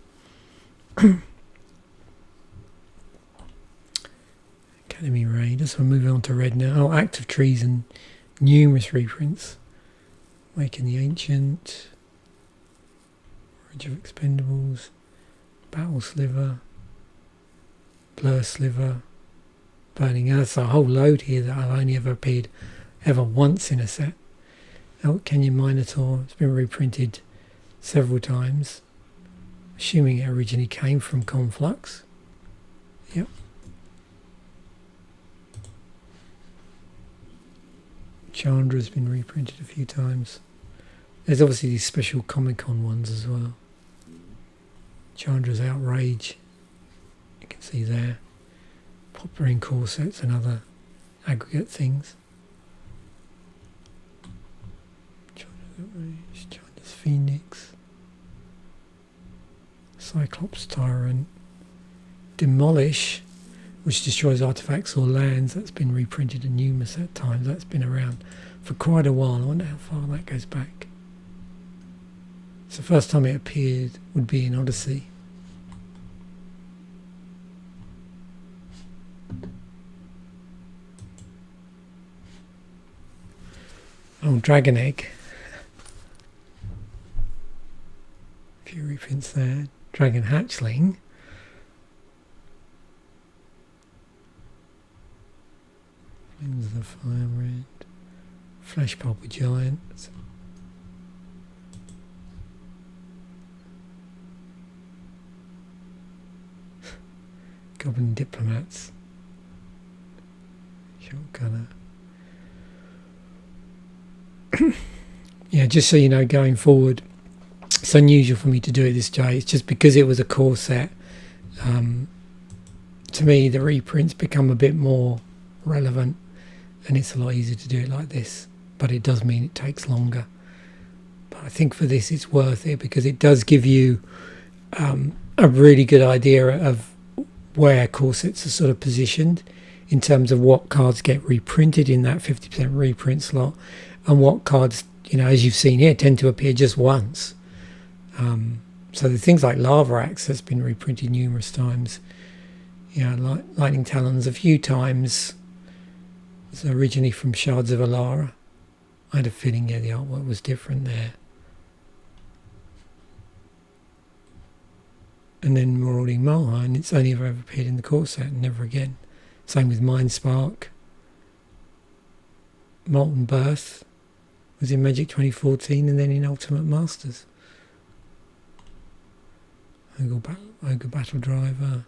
Academy Raiders. We're moving on to red now. Oh, Active Treason, numerous reprints. Making the Ancient, Origin of Expendables, Battle Sliver, Blur Sliver, Burning Earth. So a whole load here that I've only ever appeared ever once in a set. Elk Canyon Minotaur, it's been reprinted several times. Assuming it originally came from Conflux. Yep. Chandra's been reprinted a few times. There's obviously these special Comic-Con ones as well. Chandra's Outrage, you can see there. Popper in Corsets and other aggregate things. Chandra's Outrage, Chandra's Phoenix, Cyclops Tyrant, Demolish, which destroys artifacts or lands. That's been reprinted a numerous set times. That's been around for quite a while. I wonder how far that goes back. So the first time it appeared would be in Odyssey. Oh, Dragon Egg. A few reprints there. Dragon Hatchling. Flames of the Fire Red. Flesh Pulper Giant. Goblin Diplomats. Shotgunner. Yeah, just so you know, going forward, it's unusual for me to do it this way. It's just because it was a core set. To me, the reprints become a bit more relevant, and it's a lot easier to do it like this. But it does mean it takes longer. But I think for this, it's worth it because it does give you a really good idea of where core sets are sort of positioned in terms of what cards get reprinted in that 50% reprint slot, and what cards, you know, as you've seen here, tend to appear just once. So the things like Lava Axe that's been reprinted numerous times, you know, Lightning Talons a few times. It's originally from Shards of Alara. I had a feeling, yeah, the artwork was different there. And then Marauding Mulhine, it's only ever appeared in the core set and never again. Same with Mindspark. Molten Birth was in Magic 2014 and then in Ultimate Masters. Ogre Battle Driver.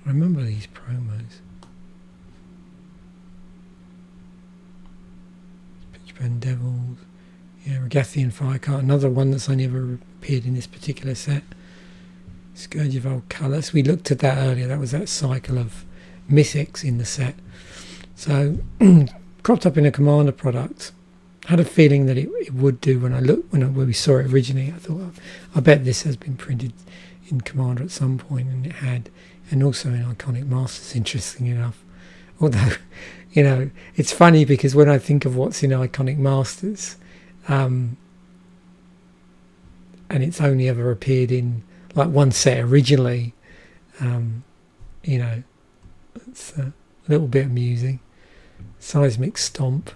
I remember these promos. Pitchburn Devils. Yeah, Regathian Firecart, another one that's only ever appeared in this particular set. Scourge of Alcalis. We looked at that earlier. That was that cycle of mythics in the set. So cropped up in a Commander product. Had a feeling that it would do when we saw it originally. I thought, well, I bet this has been printed in Commander at some point, and it had, and also in Iconic Masters, interesting enough. Although, you know, it's funny because when I think of what's in Iconic Masters, and it's only ever appeared in like one set originally, you know, it's a little bit amusing. Seismic Stomp.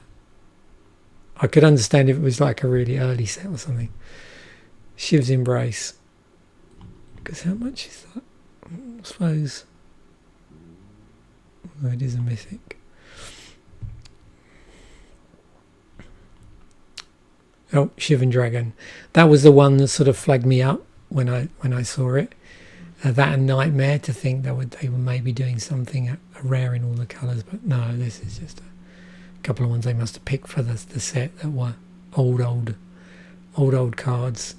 I could understand if it was like a really early set or something. Shiv's Embrace. Because how much is that? I suppose. Well, it is a mythic. Oh, Shivan Dragon. That was the one that sort of flagged me up when I saw it. That and Nightmare, to think that they were maybe doing something rare in all the colours, but no, this is just a couple of ones they must have picked for the set that were old cards.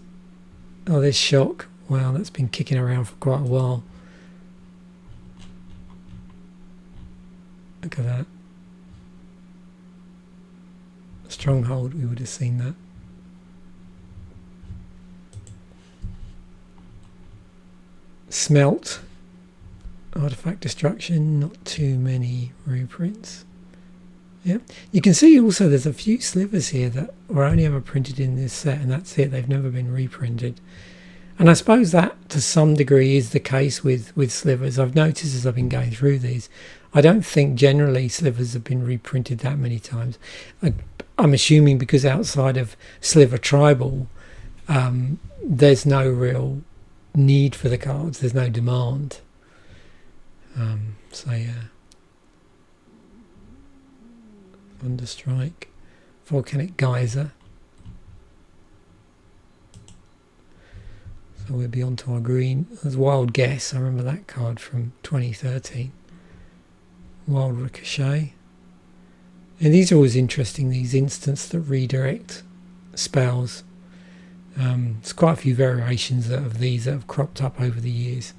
Oh, there's Shock. Wow, that's been kicking around for quite a while. Look at that. Stronghold, we would have seen that. Smelt. Artifact Destruction, not too many reprints. Yeah, you can see also there's a few slivers here that were only ever printed in this set, and that's it. They've never been reprinted. And I suppose that to some degree is the case with slivers. I've noticed as I've been going through these, I don't think generally slivers have been reprinted that many times. I'm assuming because outside of Sliver Tribal, there's no real need for the cards. There's no demand. So yeah. Thunderstrike, Volcanic Geyser. So we'll be on to our green. There's Wild Guess. I remember that card from 2013. Wild Ricochet. And these are always interesting, these instants that redirect spells. There's quite a few variations of these that have cropped up over the years.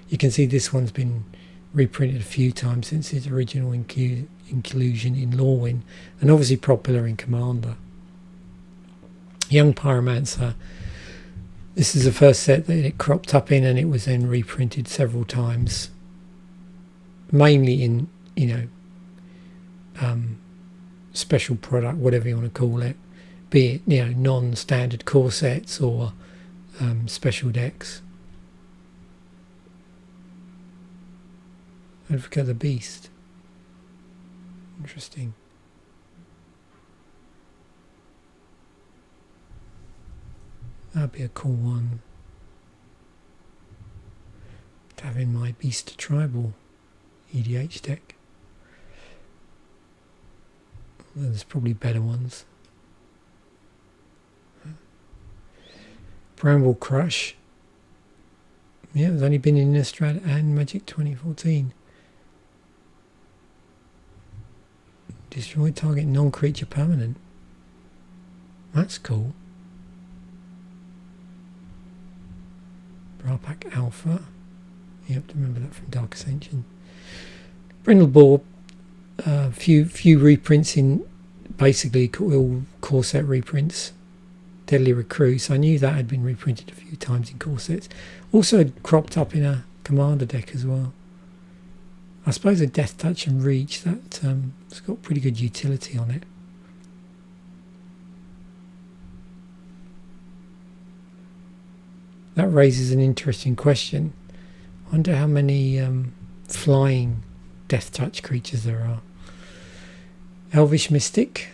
You can see this one's been reprinted a few times since its original inclusion in Lorwyn, and obviously popular in Commander. Young Pyromancer. This is the first set that it cropped up in, and it was then reprinted several times, mainly in, special product, whatever you want to call it, be it non-standard core sets or special decks. Advocate of the Beast. Interesting. That'd be a cool one to have in my Beast Tribal EDH deck. There's probably better ones. Bramble Crush. Yeah, it's only been in Innistrad and Magic 2014. Destroy target non-creature permanent. That's cool. Brarpak Alpha. You have to remember that from Dark Ascension. Brindlebore. Few reprints in basically all core set reprints. Deadly Recruit. So I knew that had been reprinted a few times in core sets. Also cropped up in a Commander deck as well. I suppose a Death Touch and Reach, that it's got pretty good utility on it. That raises an interesting question. I wonder how many flying Death Touch creatures there are. Elvish Mystic.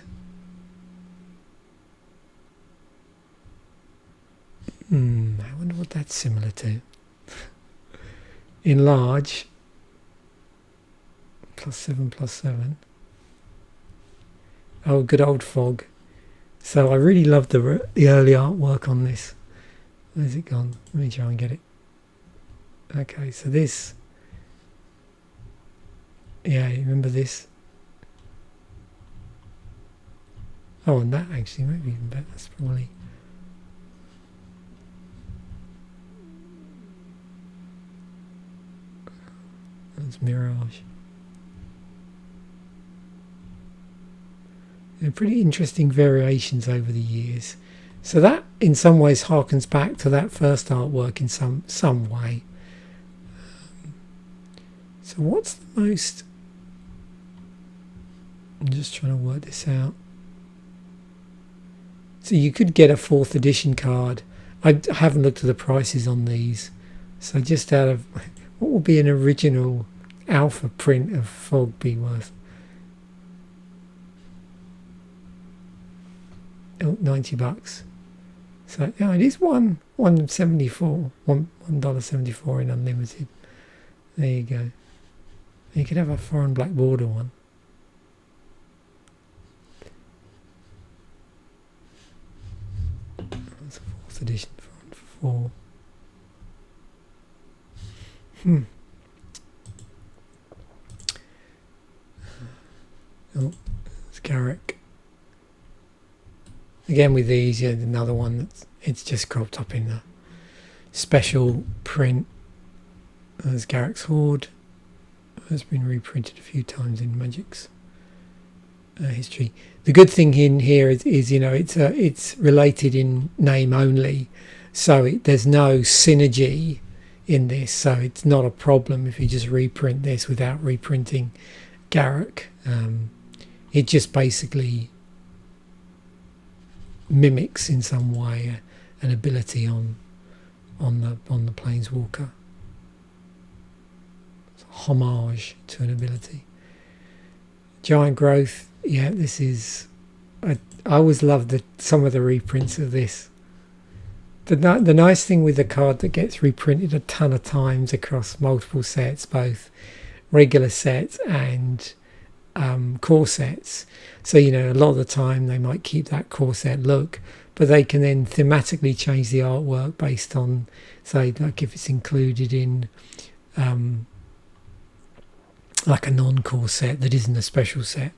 I wonder what that's similar to. Enlarge. +7/+7. Oh, good old Fog. So I really love the early artwork on this. Where's it gone? Let me try and get it. Okay, so this. Yeah, you remember this? Oh, and that actually might be even better. That's probably. That's Mirage. Pretty interesting variations over the years. So that in some ways harkens back to that first artwork in some way. So what's the most... I'm just trying to work this out. So you could get a 4th edition card. I haven't looked at the prices on these. So just out of... What would be an original alpha print of Fog be worth? $90. So yeah, it is $1.74, $1.74 in unlimited. There you go. You could have a foreign black border one. That's a 4th edition for 4. Oh, it's Garrick. Again with these, yeah, another one that's it's just cropped up in the special print. There's Garrick's Horde. It's been reprinted a few times in Magic's history. The good thing in here is you know it's related in name only, so there's no synergy in this, so it's not a problem if you just reprint this without reprinting Garrick. It just basically mimics in some way an ability on the Planeswalker. It's a homage to an ability. Giant Growth, yeah, this is. I always loved some of the reprints of this. The nice thing with the card that gets reprinted a ton of times across multiple sets, both regular sets and core sets. So you know, a lot of the time they might keep that core set look, but they can then thematically change the artwork based on, say, like if it's included in like a non-core set that isn't a special set.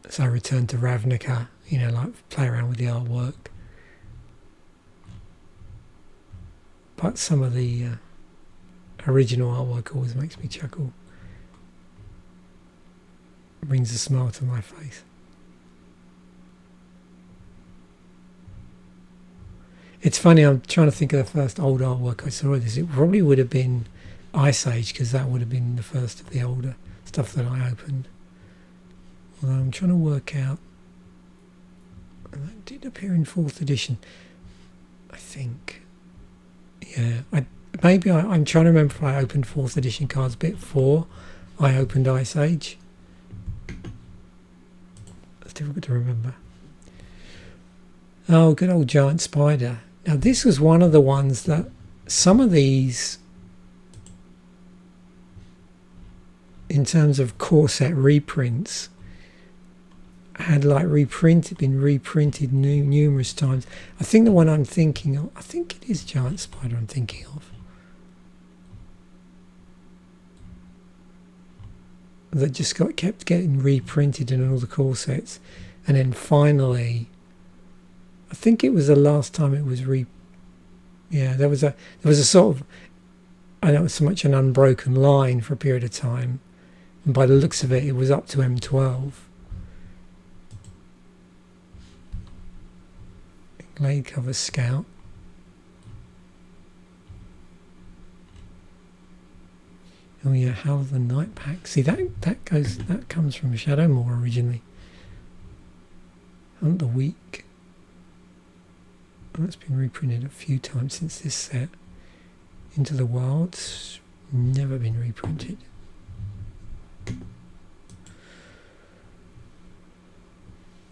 So Return to Ravnica, you know, like play around with the artwork. But some of the original artwork always makes me chuckle. Brings a smile to my face. It's funny, I'm trying to think of the first old artwork I saw of this. It probably would have been Ice Age, because that would have been the first of the older stuff that I opened. Although I'm trying to work out, and that did appear in 4th edition, I think. Yeah, I'm trying to remember if I opened 4th edition cards before I opened Ice Age. It's difficult to remember. Oh, good old Giant Spider. Now this was one of the ones that some of these, in terms of core set reprints, had like been reprinted numerous times. I think the one I'm thinking of, I think it is Giant Spider I'm thinking of, that just kept getting reprinted in all the core sets, and then finally, I think it was the last time it was there was a sort of, I know it was so much an unbroken line for a period of time, and by the looks of it, it was up to M12. Glade Cover Scout. Oh yeah, Howl of the Night Pack. See, that comes from Shadowmoor originally. Hunt the Week. That's been reprinted a few times since this set. Into the Wilds, never been reprinted.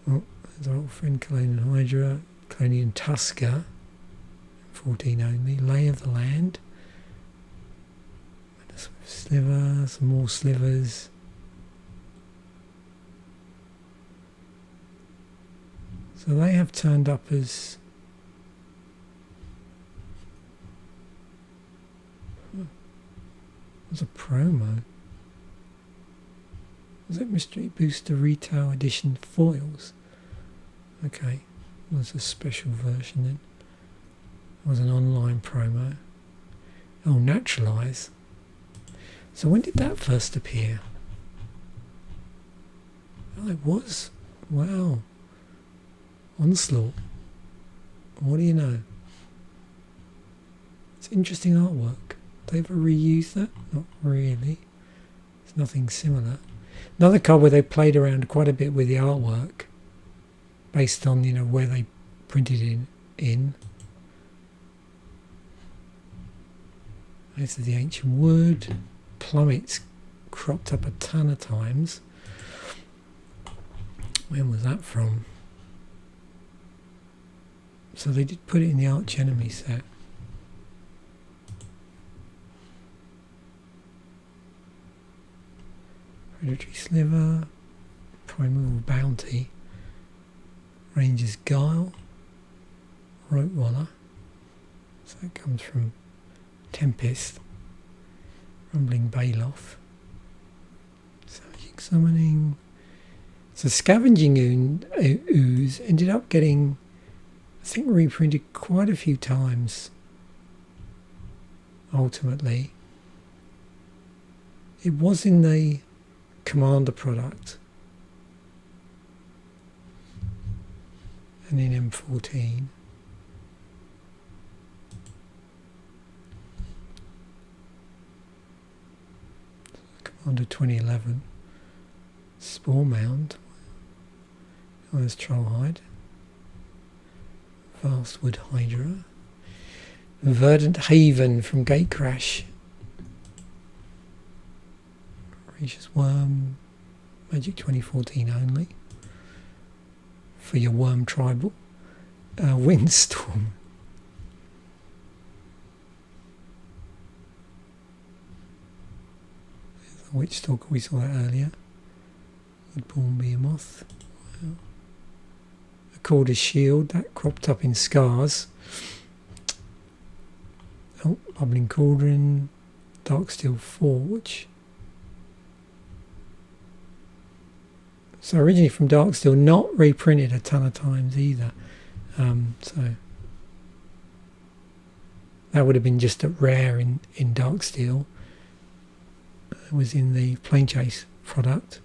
Oh, there's our old friend Kalanian Hydra, Kalanian Tusker, 14 only. Lay of the Land. Sliver, some more Slivers. So they have turned up as a promo. Was it Mystery Booster Retail Edition foils? Okay, it was a special version then. It was an online promo. Oh, Naturalize. So when did that first appear? Oh, it was. Wow. Onslaught. What do you know? It's interesting artwork. They ever reused that? Not really. It's nothing similar. Another card where they played around quite a bit with the artwork, based on, you know, where they printed in. This is the Ancient Wood. Plummet's cropped up a ton of times. When was that from? So they did put it in the Arch Enemy set. Predatory Sliver, Primal Bounty, Ranger's Guile, Ropewaller. So that comes from Tempest, Rumbling Bailoff. Savaging Summoning. So Scavenging Ooze ended up getting, I think, reprinted quite a few times. Ultimately, it was in the Commander product and in M14. Commander 2011. Spore Mound. Oh, there's Trollhide. Vastwood Hydra. Verdant Haven from Gatecrash. Voracious Worm. Magic 2014 only. For your Worm Tribal. Windstorm. There's the Witch Stalker, we saw that earlier. Woodborn Behemoth. Wow. Accorder's Shield, that cropped up in Scars. Oh, Bubbling Cauldron, Darksteel Forge. So originally from Darksteel, not reprinted a ton of times either. So that would have been just a rare in Darksteel. It was in the Planechase product.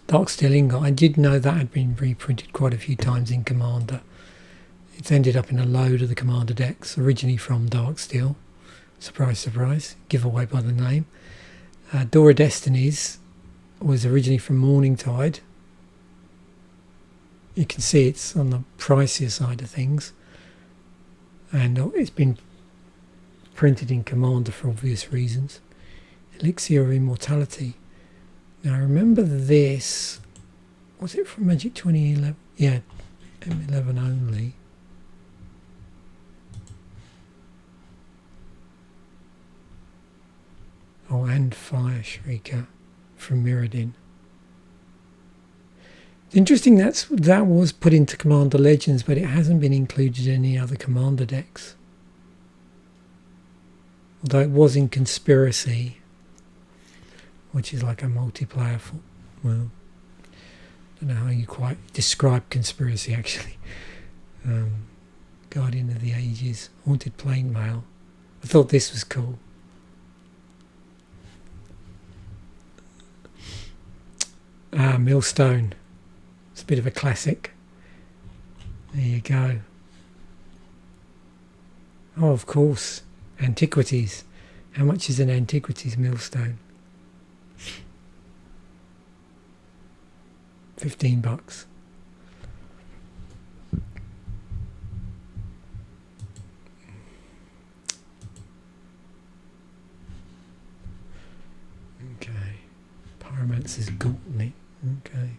Darksteel Ingot, I did know that had been reprinted quite a few times in Commander. It's ended up in a load of the Commander decks, originally from Darksteel. Surprise, surprise, giveaway by the name. Door of Destinies was originally from Morningtide. You can see it's on the pricier side of things. And it's been printed in Commander for obvious reasons. Elixir of Immortality. Now I remember this, was it from Magic 2011? Yeah, M11 only. Oh, and Fire Shrieker from Mirrodin. It's interesting that was put into Commander Legends, but it hasn't been included in any other Commander decks. Although it was in Conspiracy, which is like a multiplayer for, well, I don't know how you quite describe Conspiracy actually. Guardian of the Ages, Haunted Plainmail. I thought this was cool. Millstone. It's a bit of a classic. There you go. Oh, of course. Antiquities. How much is an Antiquities Millstone? $15. Okay. Pyromancer's Gauntlet. Okay.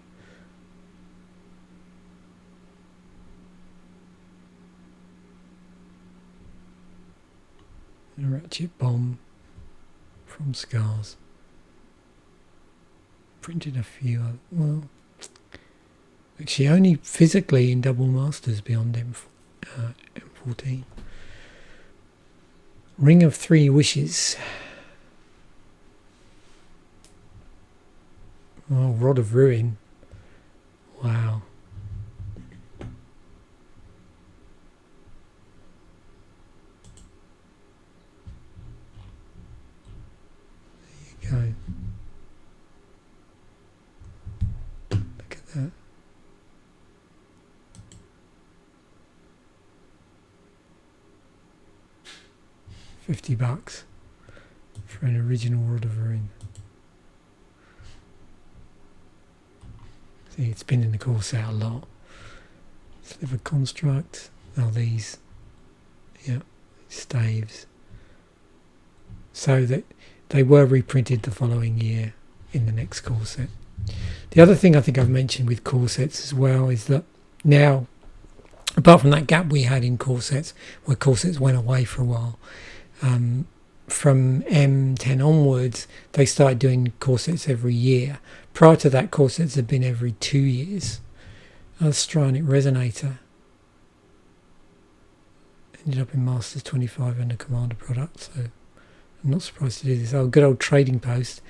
A Ratchet Bomb from Scars. Printed a few, well, actually only physically in Double Masters beyond M14. Ring of Three Wishes. Oh, Rod of Ruin. Wow. There you go. Look at that. $50 for an original Rod of Ruin. See, it's been in the core set a lot. Sliver Construct. Oh, these. Yeah, staves. So that they were reprinted the following year in the next core set. The other thing I think I've mentioned with core sets as well is that Now, apart from that gap we had in corsets, where corsets went away for a while, from M10 onwards, they started doing corsets every year. Prior to that, corsets had been every 2 years. A Strionic resonator. Ended up in Masters 25 and a Commander product, so I'm not surprised to do this. Oh, good old trading post.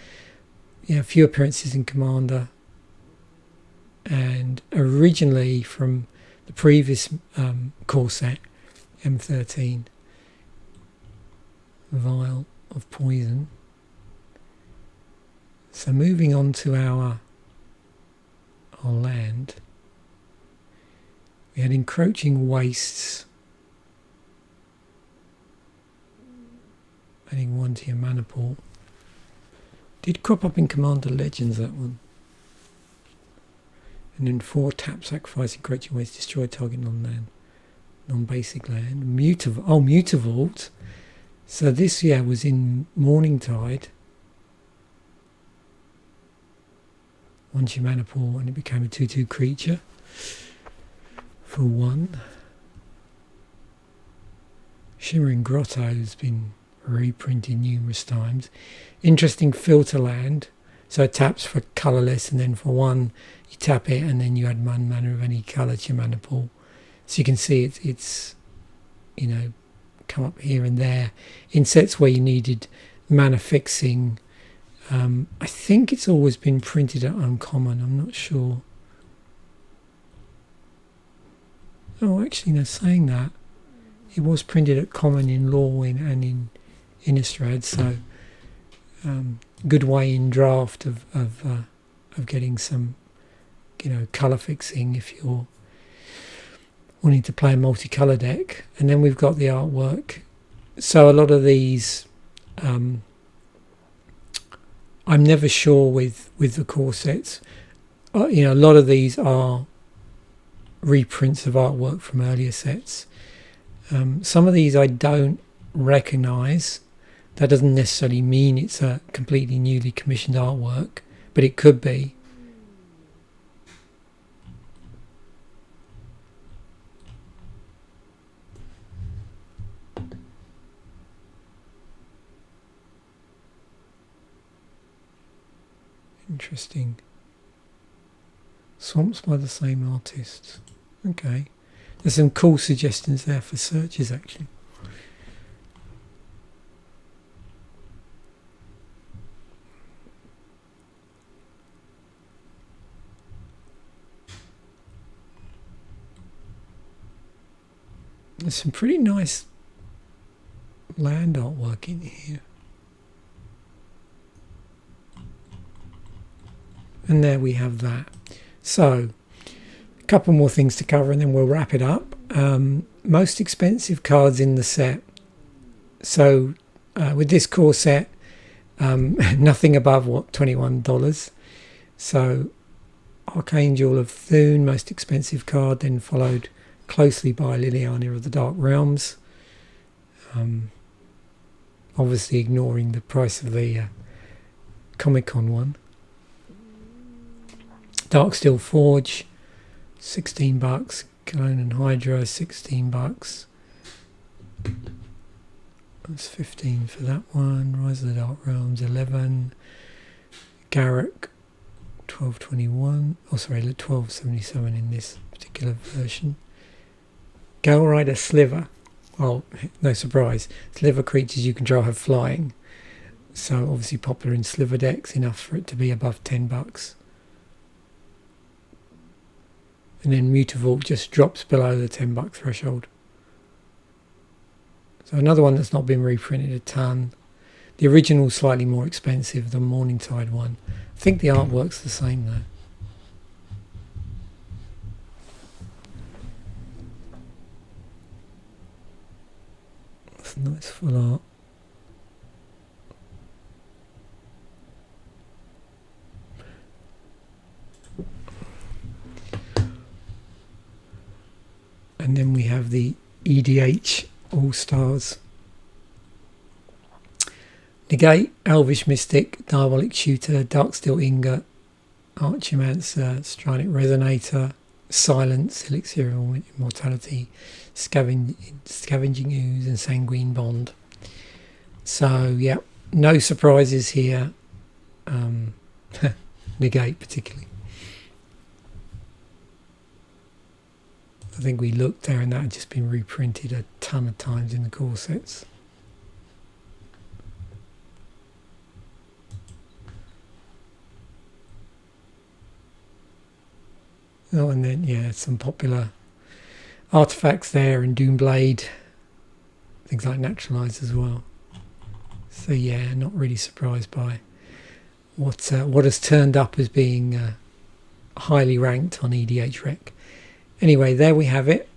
Yeah, a few appearances in Commander. And originally from the previous corset, M13, Vial of Poison. So moving on to our land, we had Encroaching Wastes, adding 1 to your mana pool. Did crop up in Commander Legends, that one. And then 4 tap, sacrifice, Encroaching Wastes, destroy target non-land, non-basic land. Mutavault. So this year was in Morningtide. 1 to your mana pool, and it became a 2/2 creature for 1. Shimmering Grotto has been reprinted numerous times. Interesting filter land. So it taps for colourless, and then for 1 you tap it, and then you add 1 mana of any colour to your mana pool. So you can see it's come up here and there in sets where you needed mana fixing. I think it's always been printed at uncommon, I'm not sure. Oh, actually, no, saying that, it was printed at common in Lorwyn and in Innistrad, so good way in draft of getting some colour fixing if you're wanting to play a multicolour deck. And then we've got the artwork. So a lot of these, I'm never sure with the corsets. A lot of these are reprints of artwork from earlier sets. Some of these I don't recognise. That doesn't necessarily mean it's a completely newly commissioned artwork, but it could be. Interesting. Swamps by the same artists. Okay. There's some cool suggestions there for searches, actually. There's some pretty nice land artwork in here. And there we have that. So, a couple more things to cover and then we'll wrap it up. Most expensive cards in the set. So, with this core set, nothing above, $21. So, Archangel of Thune, most expensive card, then followed closely by Liliana of the Dark Realms. Obviously ignoring the price of the Comic-Con one. Darksteel Forge, $16. Cologne and Hydra, $16. That's 15 for that one. Rise of the Dark Realms, 11. Garruk, 12.21. Oh, sorry, 12.77 in this particular version. Gale Rider Sliver. Well, no surprise. Sliver creatures you control have flying. So obviously popular in Sliver decks, enough for it to be above $10. And then Mutavault just drops below the $10 threshold. So another one that's not been reprinted a ton. The original's slightly more expensive than Morningtide one. I think the artwork's the same though. That's nice full art. And then we have the EDH All-Stars. Negate, Elvish Mystic, Diabolic Shooter, Darksteel Ingot, Archimancer, Strionic Resonator, Silence, Elixir of Immortality, Scavenging Ooze, and Sanguine Bond. So yeah, no surprises here. Negate particularly. I think we looked there and that had just been reprinted a ton of times in the core sets. Oh, and then yeah, some popular artifacts there, and Doomblade, things like Naturalize as well. So yeah, not really surprised by what has turned up as being highly ranked on EDH Rec. Anyway, there we have it.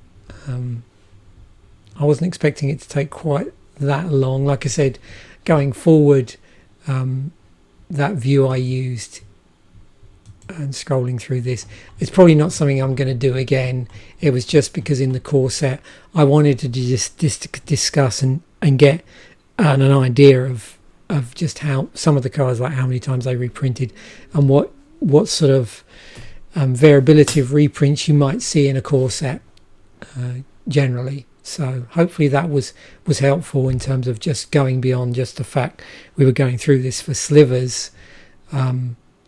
I wasn't expecting it to take quite that long. Like I said, going forward, that view I used and scrolling through this, it's probably not something I'm going to do again. It was just because in the core set I wanted to just discuss and get an idea of just how some of the cards, like how many times they reprinted and what sort of variability of reprints you might see in a core set generally. So hopefully that was helpful in terms of just going beyond just the fact we were going through this for Slivers,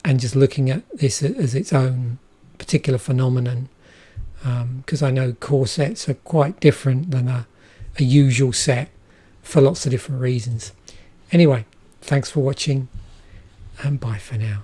and just looking at this as its own particular phenomenon, because I know core sets are quite different than a usual set for lots of different reasons. Anyway, thanks for watching, and bye for now.